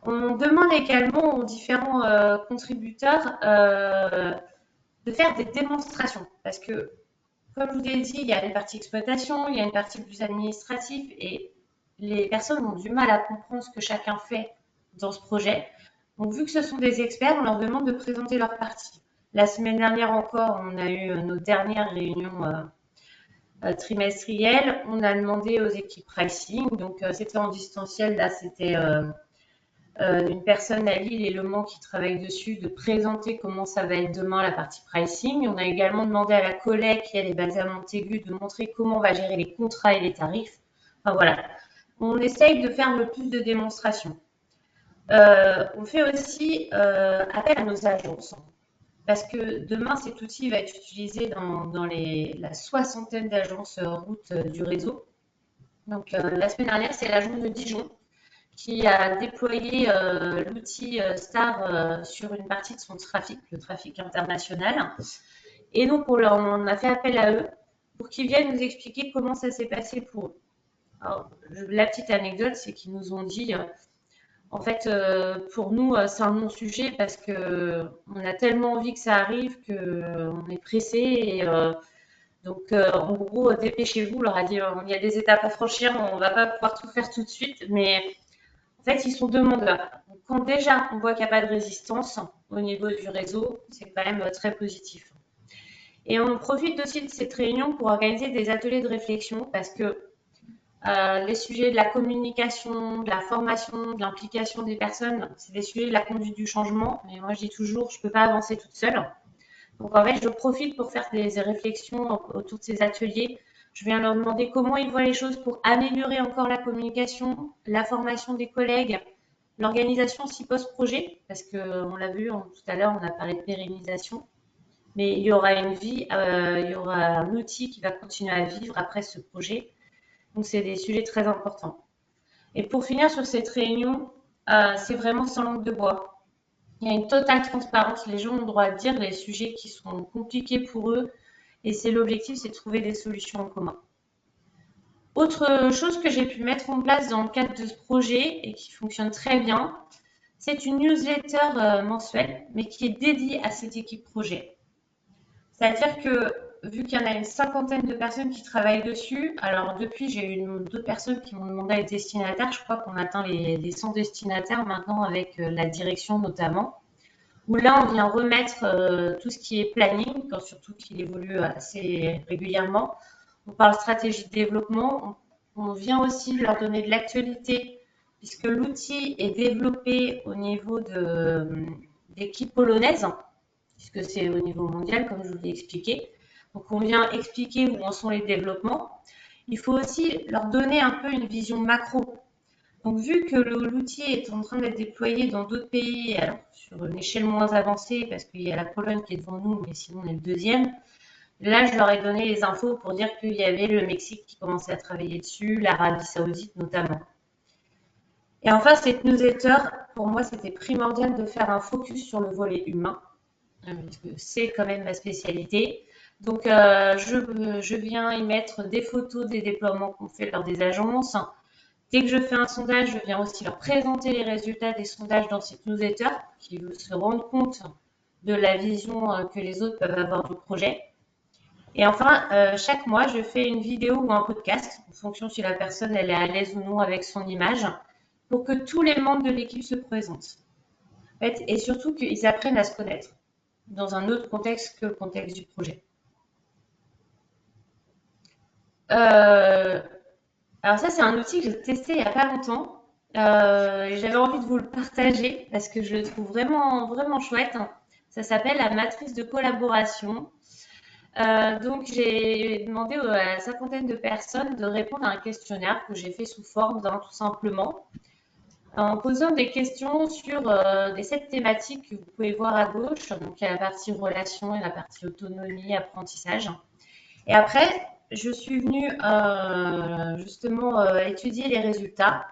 On demande également aux différents contributeurs de faire des démonstrations, parce que, comme je vous l'ai dit, il y a une partie exploitation, il y a une partie plus administrative, et les personnes ont du mal à comprendre ce que chacun fait dans ce projet. Donc, vu que ce sont des experts, on leur demande de présenter leur partie. La semaine dernière encore, on a eu nos dernières réunions trimestrielles. On a demandé aux équipes pricing, donc c'était en distanciel, là c'était une personne à Lille et Le Mans qui travaille dessus, de présenter comment ça va être demain la partie pricing. On a également demandé à la collègue qui elle est basée à Montaigu de montrer comment on va gérer les contrats et les tarifs. Enfin voilà, on essaye de faire le plus de démonstrations. On fait aussi appel à nos agences, parce que demain cet outil va être utilisé dans la 60aine d'agences routes du réseau. Donc la semaine dernière, c'est l'agence de Dijon qui a déployé l'outil STAR sur une partie de son trafic, le trafic international. Et donc, on a fait appel à eux pour qu'ils viennent nous expliquer comment ça s'est passé pour eux. Alors, la petite anecdote, c'est qu'ils nous ont dit, en fait, pour nous, c'est un non-sujet parce qu'on a tellement envie que ça arrive qu'on est pressé. Et, donc, en gros, dépêchez-vous, on leur a dit, il y a des étapes à franchir, on ne va pas pouvoir tout faire tout de suite, mais en fait, ils sont demandeurs. Donc, quand déjà on voit qu'il n'y a pas de résistance au niveau du réseau, c'est quand même très positif. Et on profite aussi de cette réunion pour organiser des ateliers de réflexion parce que les sujets de la communication, de la formation, de l'implication des personnes, c'est des sujets de la conduite du changement. Mais moi, je dis toujours, je ne peux pas avancer toute seule. Donc en fait, je profite pour faire des réflexions autour de ces ateliers. Je viens leur demander comment ils voient les choses pour améliorer encore la communication, la formation des collègues, l'organisation aussi post-projet, parce qu'on l'a vu tout à l'heure, on a parlé de pérennisation, mais il y aura une vie, il y aura un outil qui va continuer à vivre après ce projet. Donc c'est des sujets très importants. Et pour finir sur cette réunion, c'est vraiment sans langue de bois. Il y a une totale transparence. Les gens ont le droit de dire les sujets qui sont compliqués pour eux. Et c'est l'objectif, c'est de trouver des solutions en commun. Autre chose que j'ai pu mettre en place dans le cadre de ce projet et qui fonctionne très bien, c'est une newsletter mensuelle, mais qui est dédiée à cette équipe projet. C'est-à-dire que vu qu'il y en a une cinquantaine de personnes qui travaillent dessus, alors depuis, j'ai eu d'autres personnes qui m'ont demandé à être destinataire. Je crois qu'on atteint les 100 destinataires maintenant avec la direction notamment, où là, on vient remettre tout ce qui est planning, surtout qu'il évolue assez régulièrement. On parle stratégie de développement. On vient aussi leur donner de l'actualité, puisque l'outil est développé au niveau d'équipes polonaises, puisque c'est au niveau mondial, comme je vous l'ai expliqué. Donc, on vient expliquer où en sont les développements. Il faut aussi leur donner un peu une vision macro. Donc, vu que l'outil est en train d'être déployé dans d'autres pays, alors sur une échelle moins avancée, parce qu'il y a la Pologne qui est devant nous, mais sinon on est le deuxième, là, je leur ai donné les infos pour dire qu'il y avait le Mexique qui commençait à travailler dessus, l'Arabie Saoudite notamment. Et enfin, cette newsletter, pour moi, c'était primordial de faire un focus sur le volet humain, parce que c'est quand même ma spécialité. Donc, je viens y mettre des photos des déploiements qu'on fait lors des agences. Dès que je fais un sondage, je viens aussi leur présenter les résultats des sondages dans cette newsletter, qu'ils se rendent compte de la vision que les autres peuvent avoir du projet. Et enfin, chaque mois, je fais une vidéo ou un podcast, en fonction si la personne elle est à l'aise ou non avec son image, pour que tous les membres de l'équipe se présentent. En fait, et surtout qu'ils apprennent à se connaître dans un autre contexte que le contexte du projet. Alors ça, c'est un outil que j'ai testé il n'y a pas longtemps. J'avais envie de vous le partager parce que je le trouve vraiment, vraiment chouette. Ça s'appelle la matrice de collaboration. Donc, j'ai demandé à la cinquantaine de personnes de répondre à un questionnaire que j'ai fait sous forme d'un tout simplement, en posant des questions sur des 7 thématiques que vous pouvez voir à gauche. Donc, il y a la partie relation et la partie autonomie, apprentissage. Et après, je suis venue justement étudier les résultats.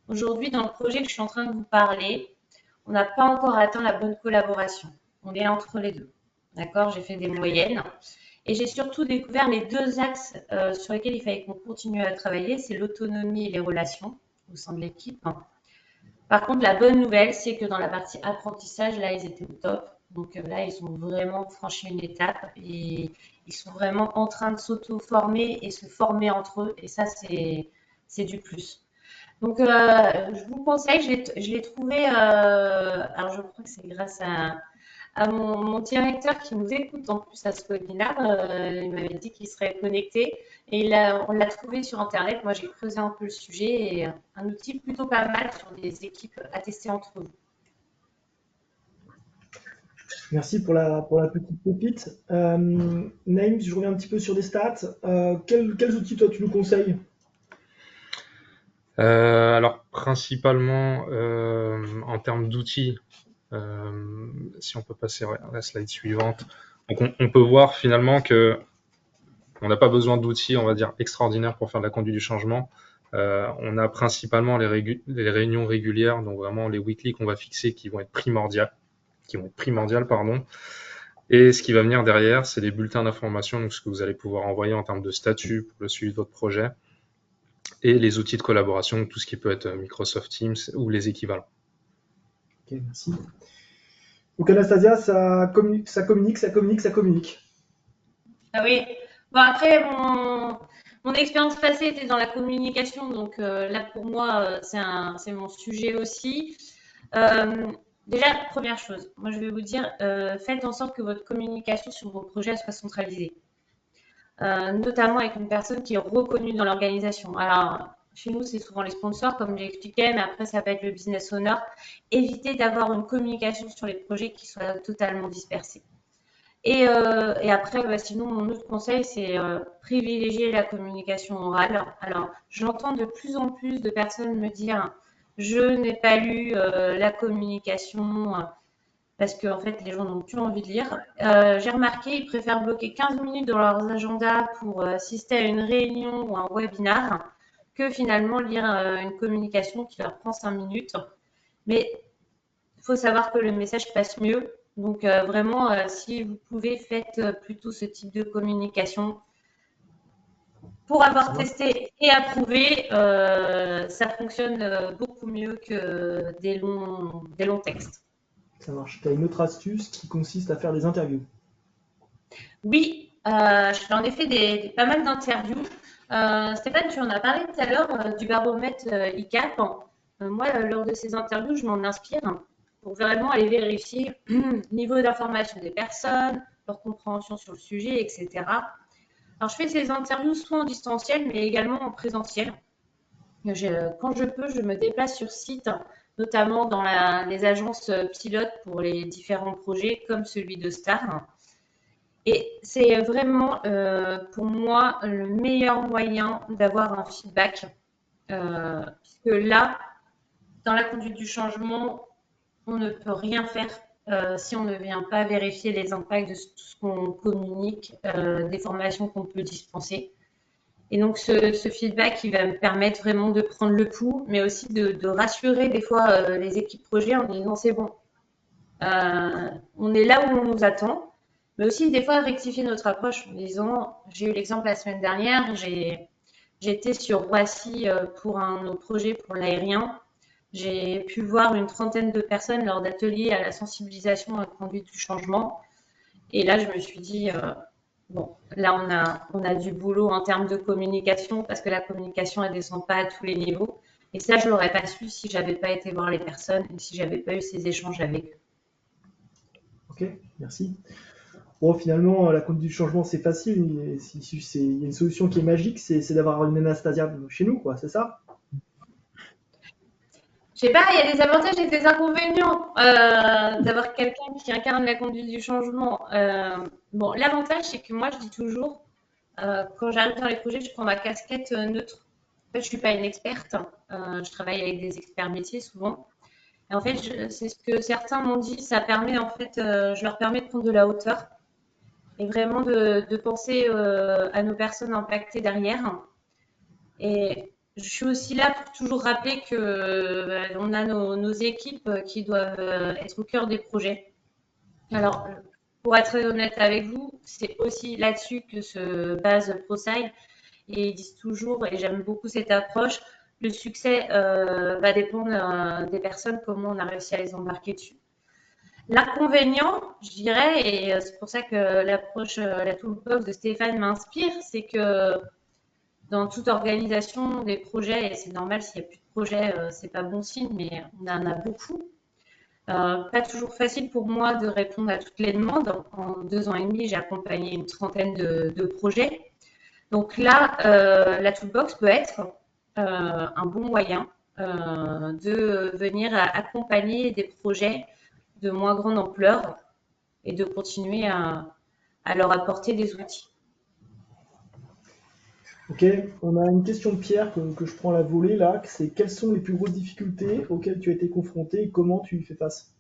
Aujourd'hui, dans le projet que je suis en train de vous parler, on n'a pas encore atteint la bonne collaboration. On est entre les deux. D'accord? J'ai fait des moyennes. Et j'ai surtout découvert les 2 axes sur lesquels il fallait qu'on continue à travailler, c'est l'autonomie et les relations au sein de l'équipe. Par contre, la bonne nouvelle, c'est que dans la partie apprentissage, là, ils étaient au top. Donc là, ils ont vraiment franchi une étape et ils sont vraiment en train de s'auto-former et se former entre eux. Et ça, c'est du plus. Donc, je vous conseille, je l'ai trouvé, alors je crois que c'est grâce à mon directeur qui nous écoute en plus à ce webinaire. Il m'avait dit qu'il serait connecté et on l'a trouvé sur Internet. Moi, j'ai creusé un peu le sujet et un outil plutôt pas mal sur des équipes à tester entre vous. Merci pour la petite pépite. Naïm, je reviens un petit peu sur des stats. Quels outils, toi, tu nous conseilles? Alors, principalement, en termes d'outils, si on peut passer à la slide suivante. Donc, on peut voir finalement que on n'a pas besoin d'outils, on va dire, extraordinaires pour faire de la conduite du changement. On a principalement les réunions régulières, donc vraiment les weekly qu'on va fixer qui vont être primordiales, pardon. Et ce qui va venir derrière, c'est les bulletins d'information, donc ce que vous allez pouvoir envoyer en termes de statut pour le suivi de votre projet, et les outils de collaboration, tout ce qui peut être Microsoft Teams ou les équivalents. Ok, merci. Donc Anastasia, ça communique. Ah oui. Bon, après, mon expérience passée était dans la communication, donc là, pour moi, c'est mon sujet aussi. Déjà, première chose, moi, je vais vous dire, faites en sorte que votre communication sur vos projets soit centralisée. Notamment avec une personne qui est reconnue dans l'organisation. Alors, chez nous, c'est souvent les sponsors, comme j'ai expliqué, mais après, ça peut être le business owner. Évitez d'avoir une communication sur les projets qui soit totalement dispersée. Et après, sinon, mon autre conseil, c'est privilégier la communication orale. Alors, j'entends de plus en plus de personnes me dire, je n'ai pas lu la communication parce que en fait, les gens n'ont plus envie de lire. J'ai remarqué, ils préfèrent bloquer 15 minutes dans leurs agendas pour assister à une réunion ou un webinar que finalement lire une communication qui leur prend 5 minutes. Mais il faut savoir que le message passe mieux. Donc vraiment, si vous pouvez, faites plutôt ce type de communication. Pour avoir testé et approuvé, ça fonctionne beaucoup mieux que des longs textes. Ça marche. Tu as une autre astuce qui consiste à faire des interviews. Oui, j'en ai fait pas mal d'interviews. Stéphane, tu en as parlé tout à l'heure du baromètre ICAP. Moi, lors de ces interviews, je m'en inspire pour vraiment aller vérifier le niveau d'information des personnes, leur compréhension sur le sujet, etc. Alors, je fais ces interviews soit en distanciel, mais également en présentiel. Quand je peux, je me déplace sur site, notamment dans les agences pilotes pour les différents projets, comme celui de Star. Et c'est vraiment, pour moi, le meilleur moyen d'avoir un feedback. Puisque là, dans la conduite du changement, on ne peut rien faire si on ne vient pas vérifier les impacts de tout ce qu'on communique, des formations qu'on peut dispenser. Et donc, ce feedback, il va me permettre vraiment de prendre le pouls, mais aussi de rassurer des fois les équipes projet en disant c'est bon, on est là où on nous attend, mais aussi des fois rectifier notre approche en disant, j'ai eu l'exemple la semaine dernière, j'étais sur Roissy pour un projet pour l'aérien. J'ai pu voir une trentaine de personnes lors d'ateliers à la sensibilisation à la conduite du changement. Et là, je me suis dit, bon, là, on a du boulot en termes de communication parce que la communication, elle descend pas à tous les niveaux. Et ça, je l'aurais pas su si j'avais pas été voir les personnes et si j'avais pas eu ces échanges avec eux. Ok, merci. Bon, finalement, la conduite du changement, c'est facile. Il y a une solution qui est magique, c'est d'avoir une Anastasia chez nous, quoi, c'est ça? Je sais pas, il y a des avantages et des inconvénients d'avoir quelqu'un qui incarne la conduite du changement. Bon, l'avantage, c'est que moi, je dis toujours, quand j'arrive dans les projets, je prends ma casquette neutre. En fait, je suis pas une experte. Je travaille avec des experts métiers souvent. Et en fait, c'est ce que certains m'ont dit, ça permet en fait, je leur permets de prendre de la hauteur et vraiment de penser à nos personnes impactées derrière. Et je suis aussi là pour toujours rappeler que on a nos équipes qui doivent être au cœur des projets. Alors, pour être très honnête avec vous, c'est aussi là-dessus que se base ProSci. Et ils disent toujours, et j'aime beaucoup cette approche, le succès va dépendre des personnes, comment on a réussi à les embarquer dessus. L'inconvénient, je dirais, et c'est pour ça que l'approche, la toolbox de Stéphane m'inspire, c'est que dans toute organisation des projets, et c'est normal s'il n'y a plus de projets, c'est pas bon signe, mais on en a beaucoup. Pas toujours facile pour moi de répondre à toutes les demandes. En 2 ans et demi, j'ai accompagné une trentaine de projets. Donc là, la toolbox peut être un bon moyen de venir accompagner des projets de moins grande ampleur et de continuer à leur apporter des outils. Ok, on a une question de Pierre que je prends à la volée là, c'est quelles sont les plus grosses difficultés auxquelles tu as été confronté et comment tu y fais face?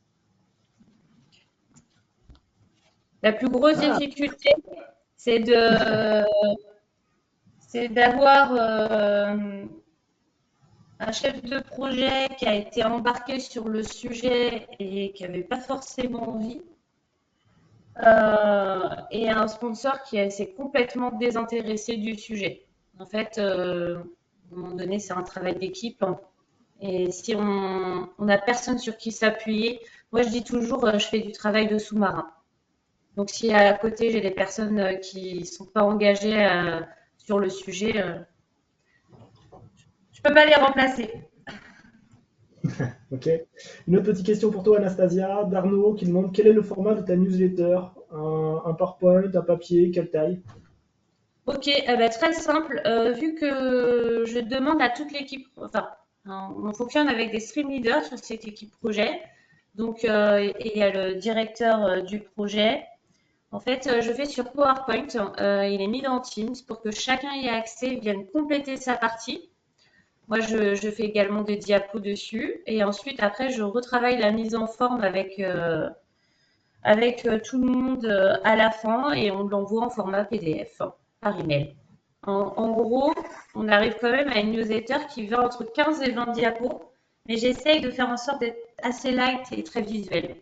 La plus grosse difficulté, c'est d'avoir un chef de projet qui a été embarqué sur le sujet et qui n'avait pas forcément envie, et un sponsor qui s'est complètement désintéressé du sujet. En fait, à un moment donné, c'est un travail d'équipe. Et si on n'a personne sur qui s'appuyer, moi je dis toujours, je fais du travail de sous-marin. Donc si à côté j'ai des personnes qui ne sont pas engagées sur le sujet, je ne peux pas les remplacer. Ok. Une autre petite question pour toi, Anastasia, d'Arnaud, qui demande quel est le format de ta newsletter? Un PowerPoint, un papier, quelle taille? Ok, très simple. Vu que je demande à toute l'équipe, enfin, on fonctionne avec des stream leaders sur cette équipe projet. Donc, et il y a le directeur du projet. En fait, je fais sur PowerPoint. Il est mis dans Teams pour que chacun y ait accès, vienne compléter sa partie. Moi, je fais également des diapos dessus. Et ensuite, après, je retravaille la mise en forme avec tout le monde à la fin et on l'envoie en format PDF par email. En gros, on arrive quand même à une newsletter qui va entre 15 et 20 diapos, mais j'essaye de faire en sorte d'être assez light et très visuel.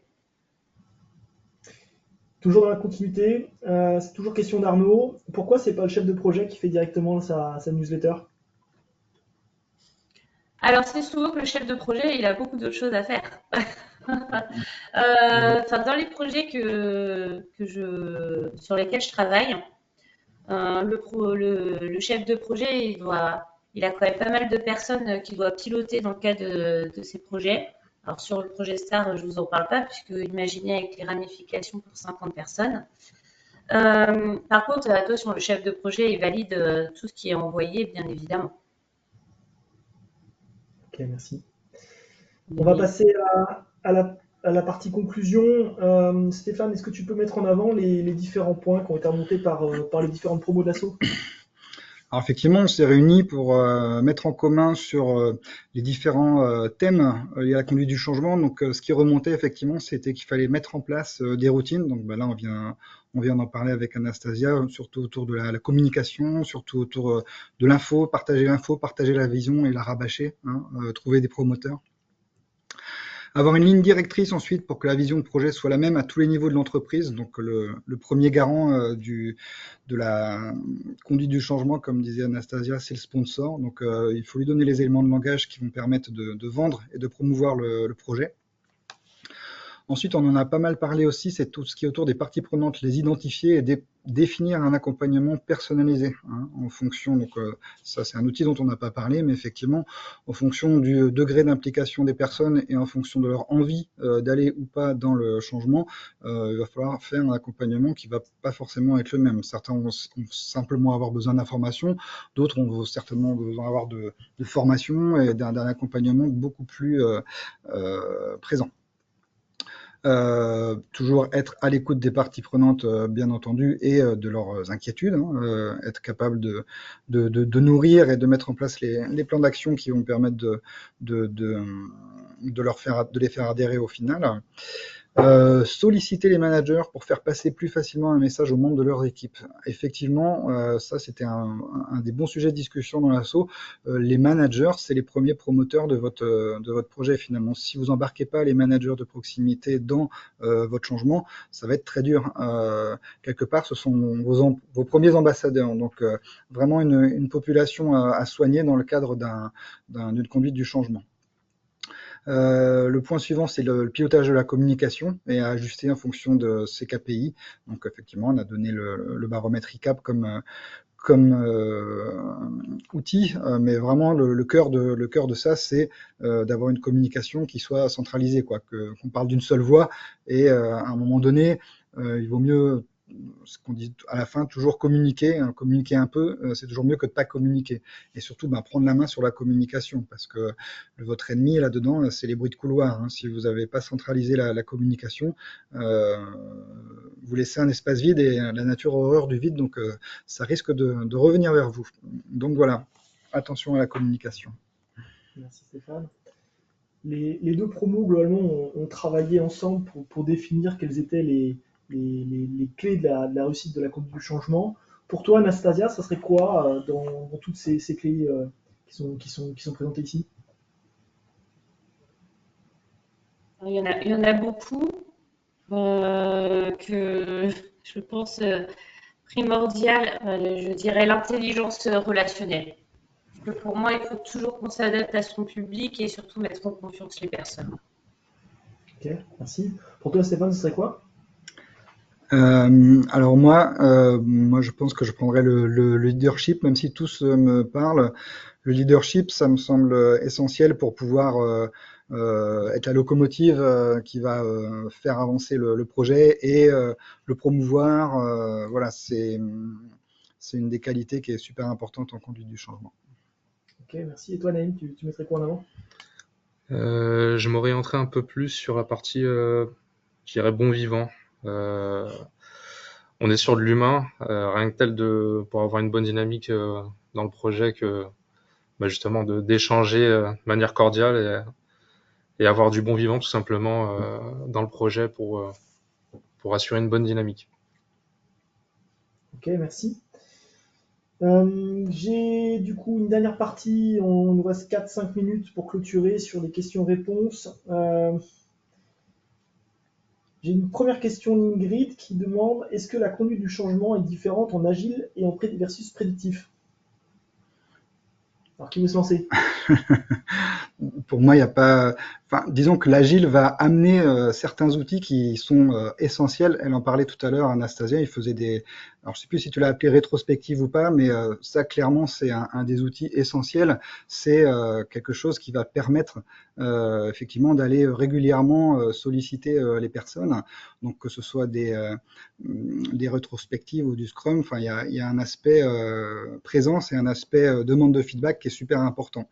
Toujours dans la continuité, c'est toujours question d'Arnaud. Pourquoi c'est pas le chef de projet qui fait directement sa newsletter? Alors, c'est souvent que le chef de projet, il a beaucoup d'autres choses à faire. Dans les projets sur lesquels je travaille, le chef de projet, il a quand même pas mal de personnes qu'il doit piloter dans le cadre de ces projets. Alors, sur le projet STAR, je vous en parle pas, puisque imaginez avec les ramifications pour 50 personnes. Par contre, attention, le chef de projet, il valide tout ce qui est envoyé, bien évidemment. Ok, merci. On va passer à la partie conclusion. Stéphane, est-ce que tu peux mettre en avant les différents points qui ont été remontés par les différentes promos de l'assaut? Alors effectivement, on s'est réunis pour mettre en commun sur les différents thèmes liés à la conduite du changement. Donc ce qui remontait effectivement, c'était qu'il fallait mettre en place des routines. Donc là, on vient d'en parler avec Anastasia, surtout autour de la communication, surtout autour de l'info, partager la vision et la rabâcher, trouver des promoteurs. Avoir une ligne directrice ensuite pour que la vision de projet soit la même à tous les niveaux de l'entreprise. Donc le premier garant de la conduite du changement, comme disait Anastasia, c'est le sponsor. Donc il faut lui donner les éléments de langage qui vont permettre de vendre et de promouvoir le projet. Ensuite, on en a pas mal parlé aussi, c'est tout ce qui est autour des parties prenantes, les identifier et définir un accompagnement personnalisé en fonction, donc ça c'est un outil dont on n'a pas parlé, mais effectivement, en fonction du degré d'implication des personnes et en fonction de leur envie d'aller ou pas dans le changement, il va falloir faire un accompagnement qui va pas forcément être le même. Certains vont simplement avoir besoin d'informations, d'autres vont certainement besoin d'avoir de formation et d'un accompagnement beaucoup plus présent. Toujours être à l'écoute des parties prenantes, bien entendu, et de leurs inquiétudes, être capable de nourrir et de mettre en place les plans d'action qui vont permettre de les faire adhérer au final. Solliciter les managers pour faire passer plus facilement un message aux membres de leur équipe. Effectivement, ça c'était un des bons sujets de discussion dans l'asso. Les managers, c'est les premiers promoteurs de votre projet finalement. Si vous embarquez pas les managers de proximité dans votre changement, ça va être très dur. Quelque part, ce sont vos premiers ambassadeurs. Donc vraiment une population à soigner dans le cadre d'une conduite du changement. Le point suivant, c'est le pilotage de la communication et à ajuster en fonction de ses KPI. Donc effectivement, on a donné le baromètre ICAP comme outil, mais vraiment le cœur de ça, c'est d'avoir une communication qui soit centralisée, qu'on parle d'une seule voix et à un moment donné, il vaut mieux, ce qu'on dit à la fin, toujours communiquer un peu, c'est toujours mieux que de pas communiquer. Et surtout, prendre la main sur la communication, parce que votre ennemi là-dedans, c'est les bruits de couloir. Si vous n'avez pas centralisé la communication, vous laissez un espace vide et la nature a horreur du vide, donc ça risque de revenir vers vous. Donc voilà, attention à la communication. Merci Stéphane. Les deux promos, globalement, ont travaillé ensemble pour définir quelles étaient les clés de la réussite de la conduite du changement. Pour toi, Anastasia, ça serait quoi dans toutes ces clés qui sont présentées ici? Il y en a beaucoup que je pense primordial, je dirais l'intelligence relationnelle. Parce que pour moi, il faut toujours qu'on s'adapte à son public et surtout mettre en confiance les personnes. Ok, merci. Pour toi, Stéphane, ce serait quoi? Alors moi, je pense que je prendrais le leadership, même si tous me parlent. Le leadership, ça me semble essentiel pour pouvoir être la locomotive qui va faire avancer le projet et le promouvoir. Voilà, c'est une des qualités qui est super importante en conduite du changement. Ok, merci. Et toi, Naïm, tu mettrais quoi en avant? Je m'orienterais un peu plus sur la partie, je dirais, bon vivant. on est sur de l'humain, rien que pour avoir une bonne dynamique dans le projet, que justement d'échanger de manière cordiale et avoir du bon vivant tout simplement dans le projet pour assurer une bonne dynamique. Ok, merci. J'ai du coup une dernière partie, on nous reste 4-5 minutes pour clôturer sur les questions-réponses. J'ai une première question d'Ingrid qui demande: est-ce que la conduite du changement est différente en agile et en versus prédictif? Alors, qui veut se lancer? Pour moi, il n'y a pas. Enfin, disons que l'agile va amener certains outils qui sont essentiels. Elle en parlait tout à l'heure, Anastasia. Il faisait des. Alors, je sais plus si tu l'as appelé rétrospective ou pas, mais ça, clairement, c'est un des outils essentiels. C'est quelque chose qui va permettre effectivement d'aller régulièrement solliciter les personnes. Donc, que ce soit des rétrospectives ou du Scrum, enfin, il y a un aspect présence et un aspect demande de feedback qui est super important.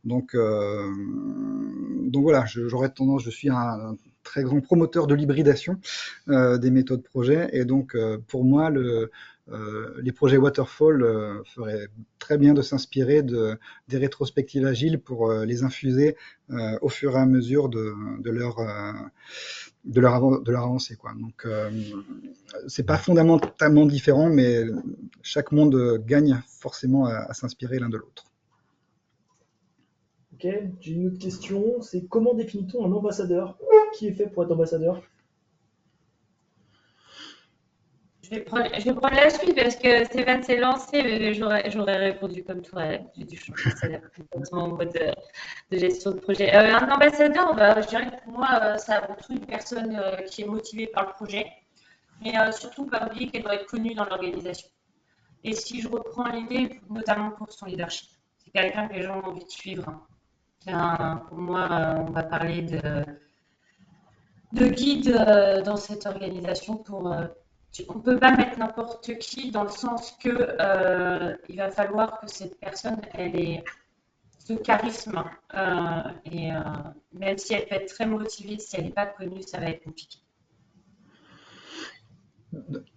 Donc voilà, je suis un très grand promoteur de l'hybridation des méthodes projet, et donc pour moi, les projets Waterfall feraient très bien de s'inspirer des rétrospectives agiles pour les infuser au fur et à mesure de leur avancée, quoi. Donc c'est pas fondamentalement différent, mais chaque monde gagne forcément à s'inspirer l'un de l'autre. Ok, j'ai une autre question, c'est: comment définit-on un ambassadeur? Qui est fait pour être ambassadeur? Je vais prendre la suite parce que Stéphane s'est lancé, mais j'aurais répondu comme toi. J'ai dû changer ça complètement en mode de gestion de projet. Un ambassadeur, je dirais que pour moi, c'est avant tout une personne qui est motivée par le projet, mais surtout pas oublier qu'elle doit être connue dans l'organisation. Et si je reprends l'idée, notamment pour son leadership, c'est quelqu'un que les gens ont envie de suivre. Pour moi, on va parler de guide dans cette organisation pour. On ne peut pas mettre n'importe qui dans le sens que il va falloir que cette personne elle ait ce charisme et même si elle peut être très motivée, si elle n'est pas connue, ça va être compliqué.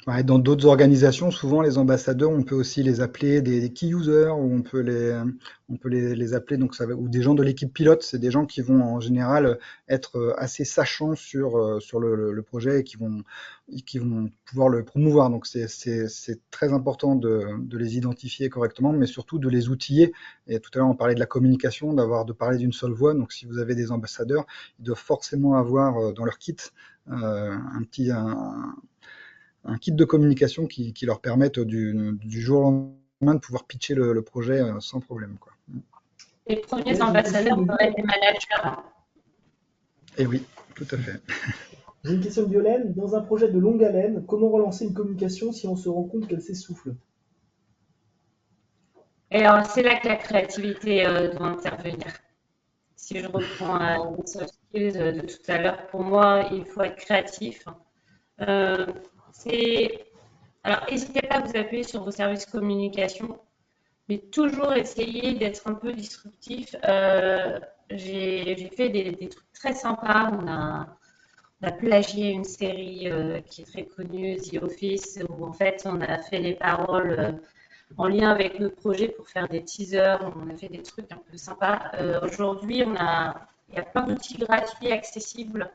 Ouais, dans d'autres organisations, souvent les ambassadeurs, on peut aussi les appeler des key users, ou on peut les appeler donc ou des gens de l'équipe pilote. C'est des gens qui vont en général être assez sachants sur le projet et qui vont pouvoir le promouvoir. Donc c'est très important de les identifier correctement, mais surtout de les outiller. Et tout à l'heure on parlait de la communication, de parler d'une seule voix. Donc si vous avez des ambassadeurs, ils doivent forcément avoir dans leur kit un kit de communication qui leur permette du jour au lendemain de pouvoir pitcher le projet sans problème, quoi. Les premiers ambassadeurs doivent être des managers. Et oui, tout à fait. J'ai une question de Violaine: dans un projet de longue haleine, comment relancer une communication si on se rend compte qu'elle s'essouffle? Et alors, c'est là que la créativité doit intervenir. Si je reprends les soft skills de tout à l'heure, pour moi, il faut être créatif. Alors, n'hésitez pas à vous appuyer sur vos services communication, mais toujours essayer d'être un peu disruptif. J'ai fait des trucs très sympas. On a plagié une série qui est très connue, The Office, où en fait on a fait les paroles en lien avec notre projet pour faire des teasers. On a fait des trucs un peu sympas. Aujourd'hui, il y a plein d'outils gratuits accessibles,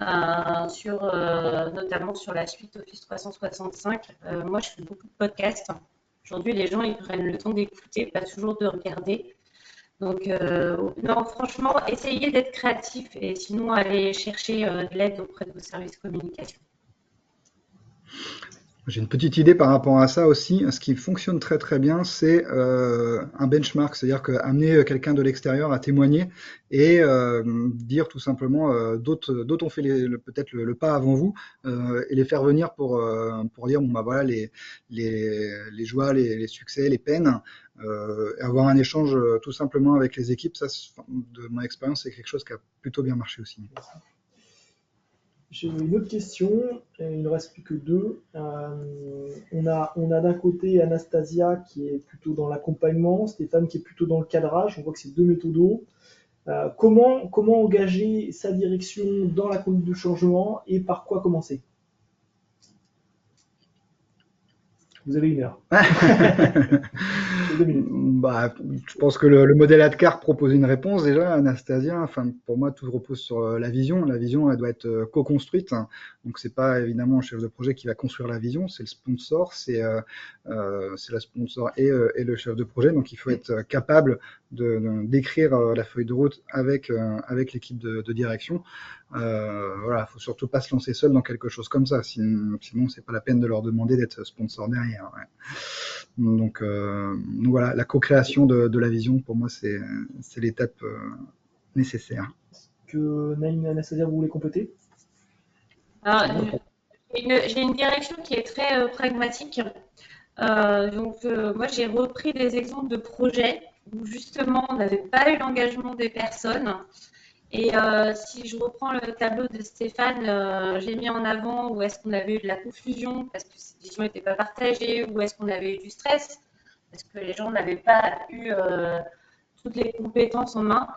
notamment sur la suite Office 365. Moi, je fais beaucoup de podcasts. Aujourd'hui, les gens, ils prennent le temps d'écouter, pas toujours de regarder. Donc, non, franchement, essayez d'être créatif et sinon, allez chercher de l'aide auprès de vos services communication. J'ai une petite idée par rapport à ça aussi. Ce qui fonctionne très très bien, c'est un benchmark, c'est-à-dire amener quelqu'un de l'extérieur à témoigner et dire tout simplement d'autres ont fait peut-être le pas avant vous, et les faire venir pour dire bon bah voilà les joies, les succès, les peines, avoir un échange tout simplement avec les équipes. Ça, de mon expérience, c'est quelque chose qui a plutôt bien marché aussi. J'ai une autre question, il ne reste plus que deux. On a d'un côté Anastasia qui est plutôt dans l'accompagnement, Stéphane qui est plutôt dans le cadrage. On voit que c'est deux méthodos. Comment engager sa direction dans la conduite du changement et par quoi commencer? Vous avez 1 heure. Et 2 minutes. Bah, je pense que le modèle ADKAR propose une réponse déjà, Anastasia. Enfin, pour moi, tout repose sur la vision. La vision, elle doit être co-construite. Donc, c'est pas évidemment un chef de projet qui va construire la vision, c'est le sponsor, c'est la sponsor et le chef de projet. Donc, il faut être capable d'écrire la feuille de route avec l'équipe de direction. Voilà, faut surtout pas se lancer seul dans quelque chose comme ça, sinon c'est pas la peine de leur demander d'être sponsor derrière. Ouais. Donc voilà, la co-création de la vision, pour moi, c'est l'étape nécessaire. Est-ce que Naïm et Anastasia, vous voulez compléter? Alors, j'ai une direction qui est très pragmatique. Moi, j'ai repris des exemples de projets où justement on n'avait pas eu l'engagement des personnes. Et si je reprends le tableau de Stéphane, j'ai mis en avant où est-ce qu'on avait eu de la confusion parce que cette vision n'était pas partagée, où est-ce qu'on avait eu du stress parce que les gens n'avaient pas eu toutes les compétences en main.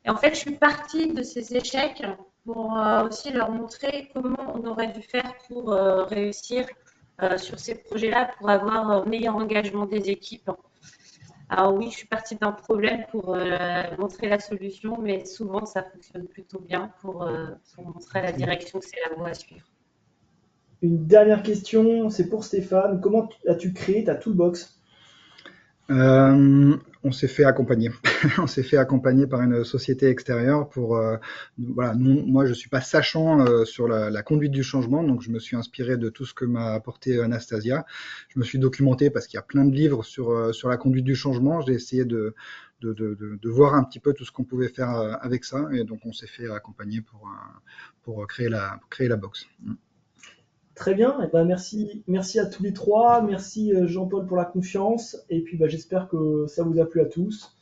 Et en fait, je suis partie de ces échecs pour aussi leur montrer comment on aurait dû faire pour réussir sur ces projets-là, pour avoir un meilleur engagement des équipes. Alors oui, je suis partie d'un problème pour montrer la solution, mais souvent ça fonctionne plutôt bien pour montrer à la direction que c'est la voie à suivre. Une dernière question, c'est pour Stéphane. Comment as-tu créé ta toolbox? On s'est fait accompagner. On s'est fait accompagner par une société extérieure pour voilà. Moi, je suis pas sachant sur la conduite du changement, donc je me suis inspiré de tout ce que m'a apporté Anastasia. Je me suis documenté parce qu'il y a plein de livres sur la conduite du changement. J'ai essayé de voir un petit peu tout ce qu'on pouvait faire avec ça, et donc on s'est fait accompagner pour créer la box. Très bien, et ben merci à tous les trois, merci Jean-Paul pour la confiance, et puis j'espère que ça vous a plu à tous.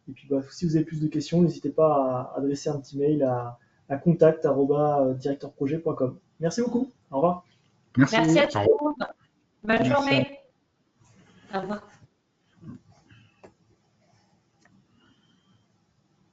Et puis si vous avez plus de questions, n'hésitez pas à adresser un petit mail à contact@directeurprojet.com. Merci beaucoup, au revoir. Merci. Merci à tout le monde. Bonne journée. Au revoir.